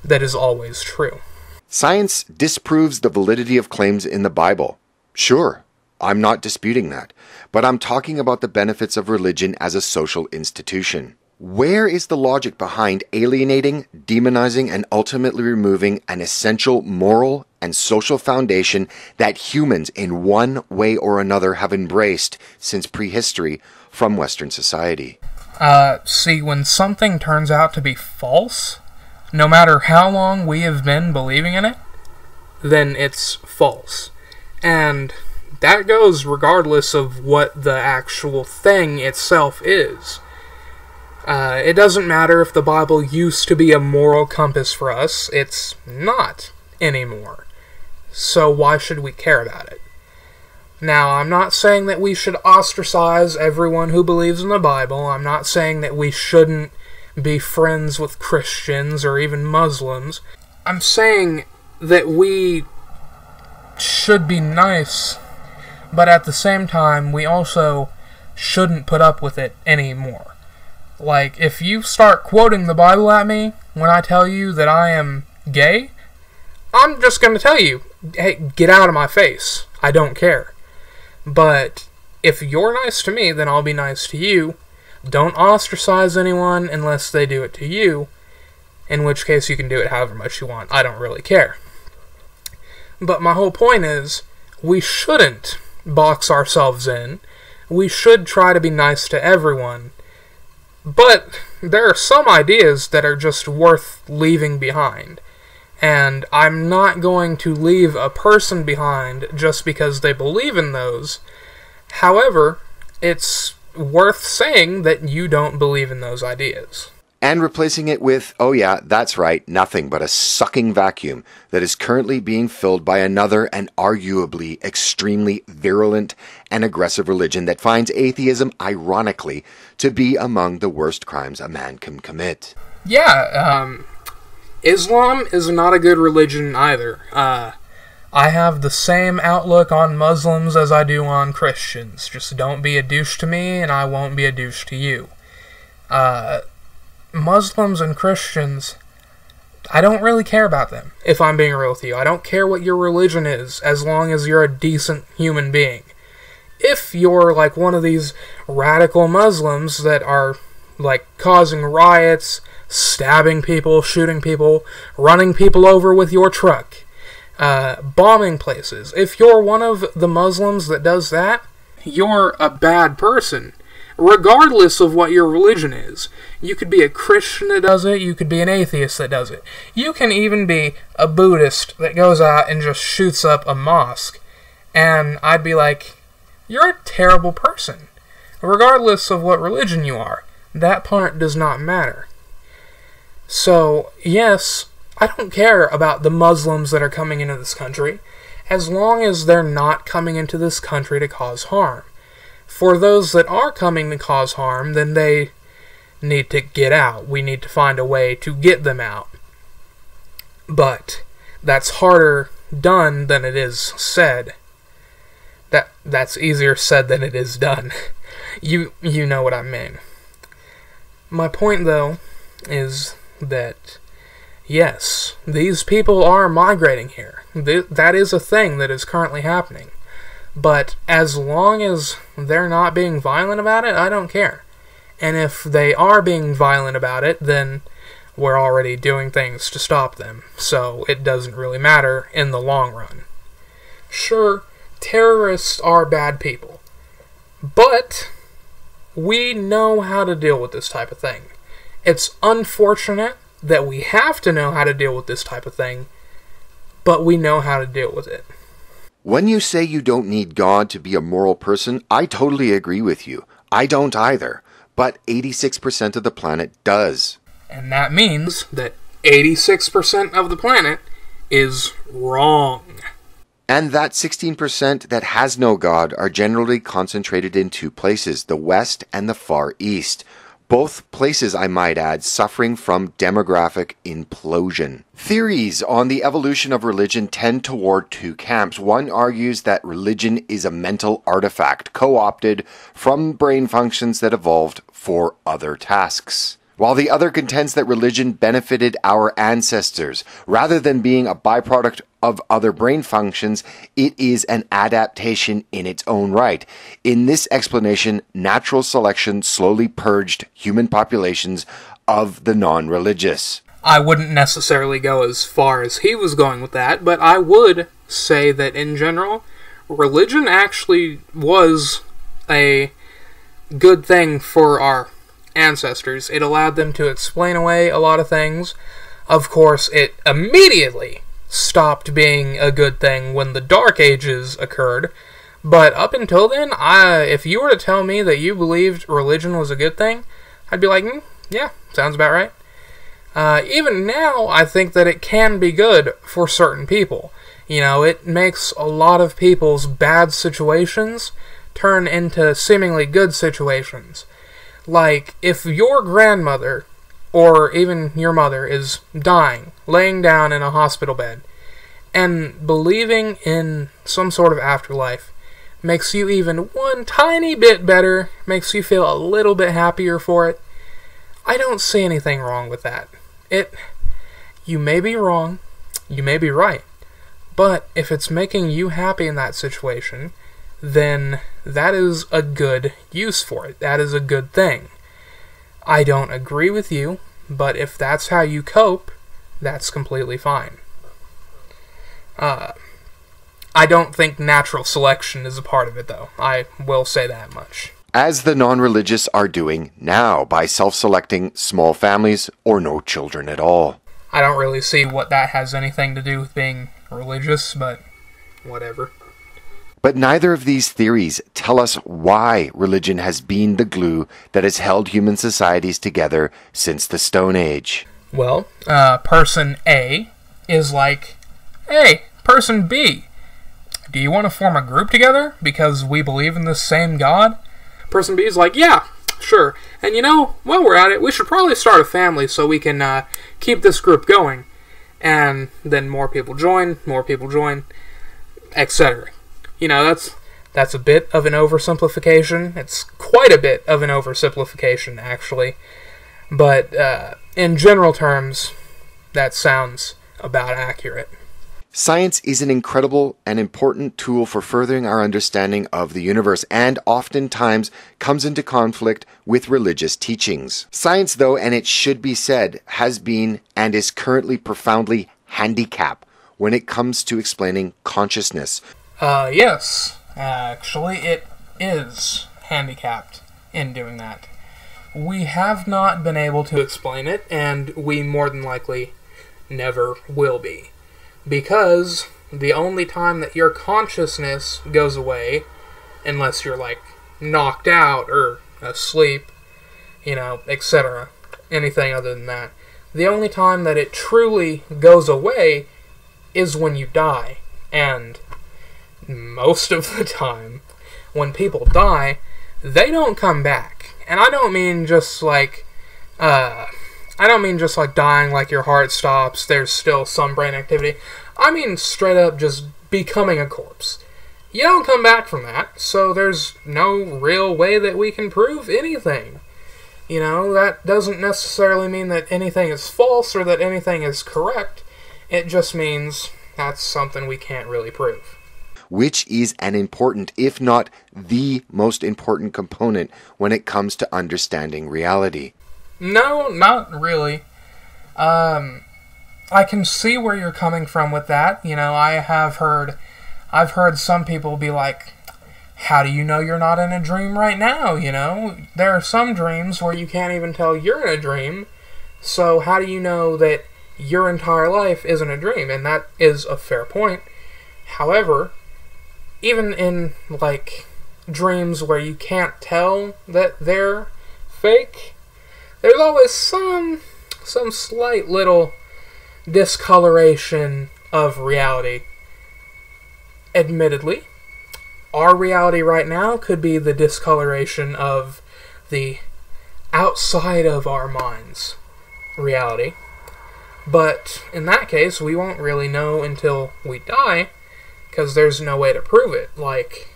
Speaker 2: that is always true.
Speaker 1: Science disproves the validity of claims in the Bible. Sure, I'm not disputing that, but I'm talking about the benefits of religion as a social institution. Where is the logic behind alienating, demonizing, and ultimately removing an essential moral and social foundation that humans in one way or another have embraced since prehistory from Western society?
Speaker 2: See, when something turns out to be false, no matter how long we have been believing in it, then it's false. And that goes regardless of what the actual thing itself is. It doesn't matter if the Bible used to be a moral compass for us. It's not anymore. So why should we care about it? Now, I'm not saying that we should ostracize everyone who believes in the Bible. I'm not saying that we shouldn't be friends with Christians or even Muslims. I'm saying that we should be nice, but at the same time, we also shouldn't put up with it anymore. Like, if you start quoting the Bible at me when I tell you that I am gay, I'm just going to tell you, hey, get out of my face. I don't care. But if you're nice to me, then I'll be nice to you. Don't ostracize anyone unless they do it to you, in which case you can do it however much you want. I don't really care. But my whole point is, we shouldn't box ourselves in. We should try to be nice to everyone. But there are some ideas that are just worth leaving behind. And I'm not going to leave a person behind just because they believe in those. However, it's worth saying that you don't believe in those ideas.
Speaker 1: And replacing it with, oh yeah, that's right, nothing but a sucking vacuum that is currently being filled by another and arguably extremely virulent and aggressive religion that finds atheism, ironically, to be among the worst crimes a man can commit.
Speaker 2: Yeah, Islam is not a good religion either. I have the same outlook on Muslims as I do on Christians. Just don't be a douche to me, and I won't be a douche to you. Muslims and Christians, I don't really care about them, if I'm being real with you. I don't care what your religion is, as long as you're a decent human being. If you're like one of these radical Muslims that are like causing riots, stabbing people, shooting people, running people over with your truck, bombing places, if you're one of the Muslims that does that, you're a bad person. Regardless of what your religion is. You could be a Christian that does it, you could be an atheist that does it. You can even be a Buddhist that goes out and just shoots up a mosque. And I'd be like, you're a terrible person. Regardless of what religion you are, that part does not matter. So, yes, I don't care about the Muslims that are coming into this country, as long as they're not coming into this country to cause harm. For those that are coming to cause harm, then they need to get out. We need to find a way to get them out. But that's harder done than it is said. That's easier said than it is done. You know what I mean. My point, though, is that, yes, these people are migrating here. That is a thing that is currently happening. But as long as they're not being violent about it, I don't care. And if they are being violent about it, then we're already doing things to stop them. So it doesn't really matter in the long run. Sure, terrorists are bad people. But we know how to deal with this type of thing. It's unfortunate that we have to know how to deal with this type of thing, but we know how to deal with it.
Speaker 1: When you say you don't need God to be a moral person, I totally agree with you. I don't either. But 86% of the planet does.
Speaker 2: And that means that 86% of the planet is wrong.
Speaker 1: And that 16% that has no God are generally concentrated in two places, the West and the Far East. Both places, I might add, suffering from demographic implosion. Theories on the evolution of religion tend toward two camps. One argues that religion is a mental artifact, co-opted from brain functions that evolved for other tasks, while the other contends that religion benefited our ancestors. Rather than being a byproduct of other brain functions, it is an adaptation in its own right. In this explanation, natural selection slowly purged human populations of the non-religious.
Speaker 2: I wouldn't necessarily go as far as he was going with that, but I would say that in general, religion actually was a good thing for our ancestors. It allowed them to explain away a lot of things. Of course, it immediately stopped being a good thing when the Dark Ages occurred, but up until then, if you were to tell me that you believed religion was a good thing, I'd be like, yeah, sounds about right. Even now, I think that it can be good for certain people. You know, it makes a lot of people's bad situations turn into seemingly good situations. Like, if your grandmother, or even your mother, is dying, laying down in a hospital bed, and believing in some sort of afterlife makes you even one tiny bit better, makes you feel a little bit happier for it, I don't see anything wrong with that. You may be wrong, you may be right, but if it's making you happy in that situation, then that is a good use for it. That is a good thing. I don't agree with you, but if that's how you cope, that's completely fine. I don't think natural selection is a part of it, though. I will say that much.
Speaker 1: As the non-religious are doing now by self-selecting small families or no children at all.
Speaker 2: I don't really see what that has anything to do with being religious, but whatever.
Speaker 1: But neither of these theories tell us why religion has been the glue that has held human societies together since the Stone Age.
Speaker 2: Well, person A is like, hey, person B, do you want to form a group together because we believe in the same God? Person B is like, yeah, sure. And you know, while we're at it, we should probably start a family so we can keep this group going. And then more people join. etc. You know, that's a bit of an oversimplification. It's quite a bit of an oversimplification, actually. But in general terms, that sounds about accurate.
Speaker 1: Science is an incredible and important tool for furthering our understanding of the universe, and oftentimes comes into conflict with religious teachings. Science, though, and it should be said, has been and is currently profoundly handicapped when it comes to explaining consciousness.
Speaker 2: Yes. Actually, it is handicapped in doing that. We have not been able to explain it, and we more than likely never will be. Because the only time that your consciousness goes away, unless you're, like, knocked out or asleep, you know, etc., anything other than that, the only time that it truly goes away is when you die. And most of the time, when people die, they don't come back. And I don't mean just like dying like your heart stops, there's still some brain activity. I mean straight up just becoming a corpse. You don't come back from that, so there's no real way that we can prove anything. You know, that doesn't necessarily mean that anything is false or that anything is correct. It just means that's something we can't really prove.
Speaker 1: Which is an important, if not the most important component when it comes to understanding reality.
Speaker 2: No, not really. I can see where you're coming from with that. You know, I've heard some people be like, how do you know you're not in a dream right now? You know, there are some dreams where you can't even tell you're in a dream, so how do you know that your entire life isn't a dream? And that is a fair point. However, even in, like, dreams where you can't tell that they're fake, there's always some slight little discoloration of reality. Admittedly, our reality right now could be the discoloration of the outside of our minds reality. But in that case, we won't really know until we die, because there's no way to prove it. Like,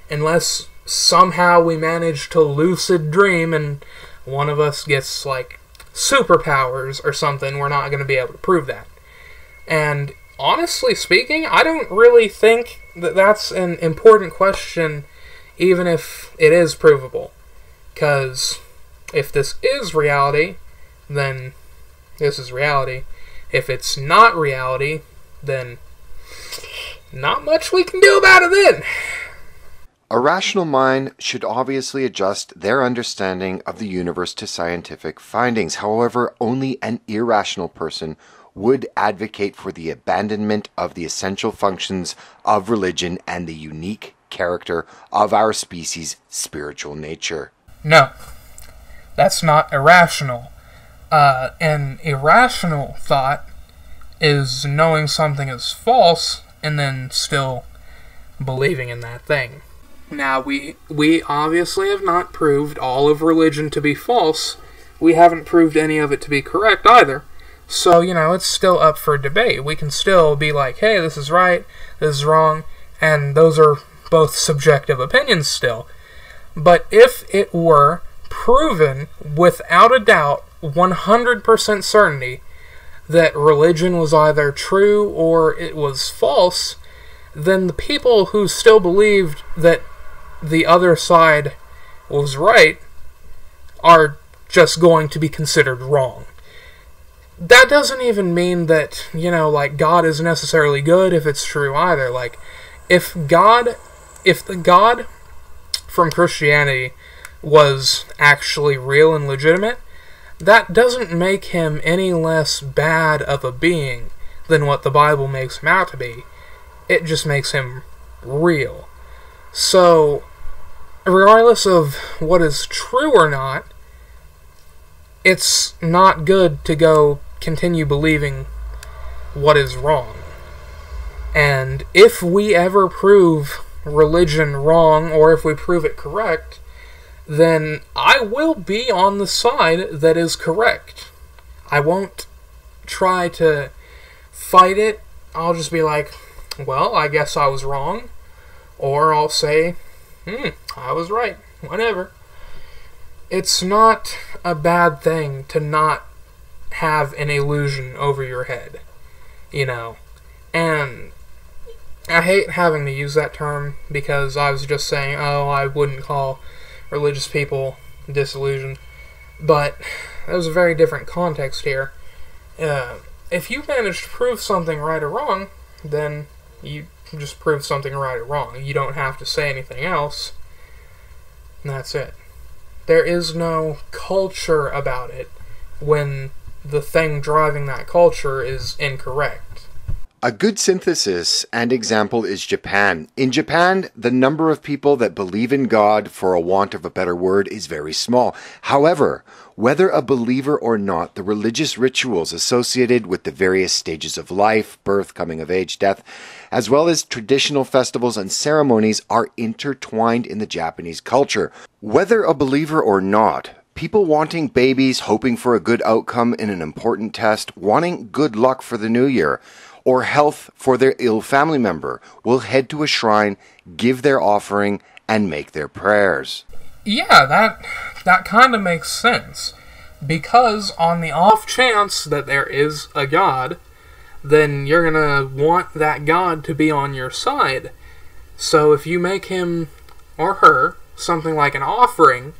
Speaker 2: unless somehow we manage to lucid dream and one of us gets, like, superpowers or something, we're not going to be able to prove that. And honestly speaking, I don't really think that that's an important question, even if it is provable. Because if this is reality, then this is reality. If it's not reality, then not much we can do about it then.
Speaker 1: A rational mind should obviously adjust their understanding of the universe to scientific findings. However, only an irrational person would advocate for the abandonment of the essential functions of religion and the unique character of our species' spiritual nature.
Speaker 2: No, that's not irrational. An irrational thought is knowing something is false and then still believing in that thing. Now, we obviously have not proved all of religion to be false. We haven't proved any of it to be correct either. So, you know, it's still up for debate. We can still be like, hey, this is right, this is wrong, and those are both subjective opinions still. But if it were proven without a doubt, 100% certainty, that religion was either true or it was false, then the people who still believed that the other side was right are just going to be considered wrong. That doesn't even mean that, you know, like, God is necessarily good if it's true either. Like, if the God from Christianity was actually real and legitimate, that doesn't make him any less bad of a being than what the Bible makes him out to be. It just makes him real. So, regardless of what is true or not, it's not good to go continue believing what is wrong. And if we ever prove religion wrong, or if we prove it correct, then I will be on the side that is correct. I won't try to fight it. I'll just be like, well, I guess I was wrong. Or I'll say, I was right. Whatever. It's not a bad thing to not have an illusion over your head, you know. And I hate having to use that term because I was just saying, oh, I wouldn't call religious people disillusioned. But there's a very different context here. If you manage to prove something right or wrong, then you just prove something right or wrong. You don't have to say anything else. And that's it. There is no culture about it when the thing driving that culture is incorrect.
Speaker 1: A good synthesis and example is Japan. In Japan, the number of people that believe in God, for a want of a better word, is very small. However, whether a believer or not, the religious rituals associated with the various stages of life, birth, coming of age, death, as well as traditional festivals and ceremonies are intertwined in the Japanese culture. Whether a believer or not, people wanting babies, hoping for a good outcome in an important test, wanting good luck for the new year, or health for their ill family member, will head to a shrine, give their offering, and make their prayers.
Speaker 2: Yeah, that kind of makes sense. Because on the off chance that there is a God, then you're gonna want that God to be on your side. So if you make him or her something like an offering,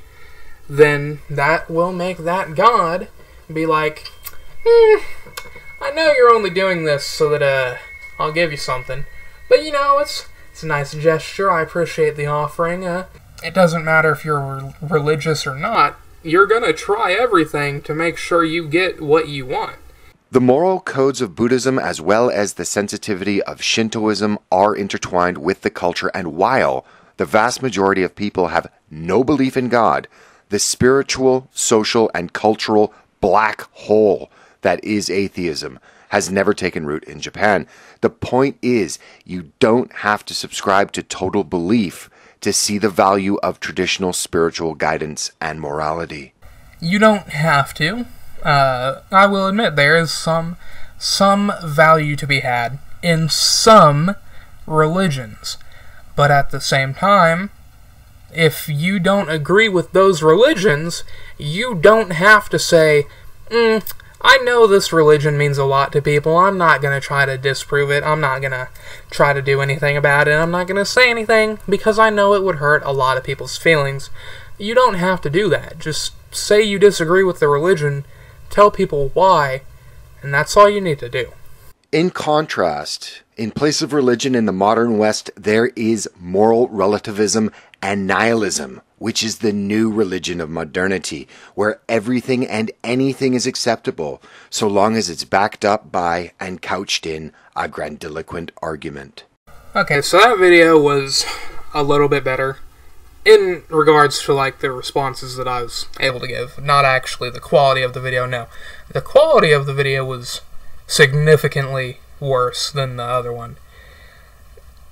Speaker 2: then that will make that God be like, I know you're only doing this so that I'll give you something, but you know, it's a nice gesture. I appreciate the offering. It doesn't matter if you're religious or not. You're gonna try everything to make sure you get what you want.
Speaker 1: The moral codes of Buddhism as well as the sensitivity of Shintoism are intertwined with the culture, and while the vast majority of people have no belief in God, the spiritual, social, and cultural black hole that is atheism has never taken root in Japan. The point is, you don't have to subscribe to total belief to see the value of traditional spiritual guidance and morality.
Speaker 2: You don't have to. I will admit there is some value to be had in some religions. But at the same time, if you don't agree with those religions, you don't have to say, I know this religion means a lot to people. I'm not going to try to disprove it. I'm not going to try to do anything about it. I'm not going to say anything because I know it would hurt a lot of people's feelings. You don't have to do that. Just say you disagree with the religion, tell people why, and that's all you need to do.
Speaker 1: In contrast, in place of religion in the modern West, there is moral relativism and nihilism, which is the new religion of modernity, where everything and anything is acceptable, so long as it's backed up by and couched in a grandiloquent argument.
Speaker 2: Okay, so that video was a little bit better in regards to, like, the responses that I was able to give. Not actually the quality of the video, no. The quality of the video was significantly worse than the other one.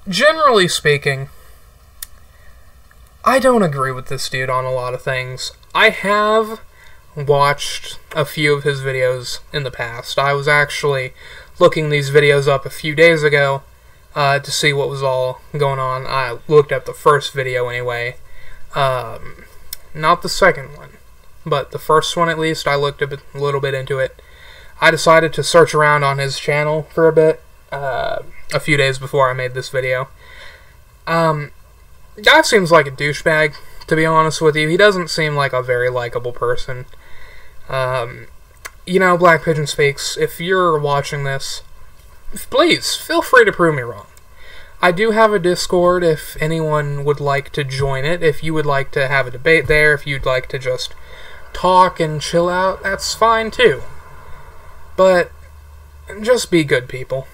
Speaker 2: Generally speaking, I don't agree with this dude on a lot of things. I have watched a few of his videos in the past. I was actually looking these videos up a few days ago to see what was all going on. I looked up the first video anyway. Not the second one, but the first one at least. I looked a little bit into it. I decided to search around on his channel for a bit, a few days before I made this video. Guy seems like a douchebag, to be honest with you. He doesn't seem like a very likable person. You know, Black Pigeon Speaks, if you're watching this, please, feel free to prove me wrong. I do have a Discord if anyone would like to join it. If you would like to have a debate there, if you'd like to just talk and chill out, that's fine too. But just be good people.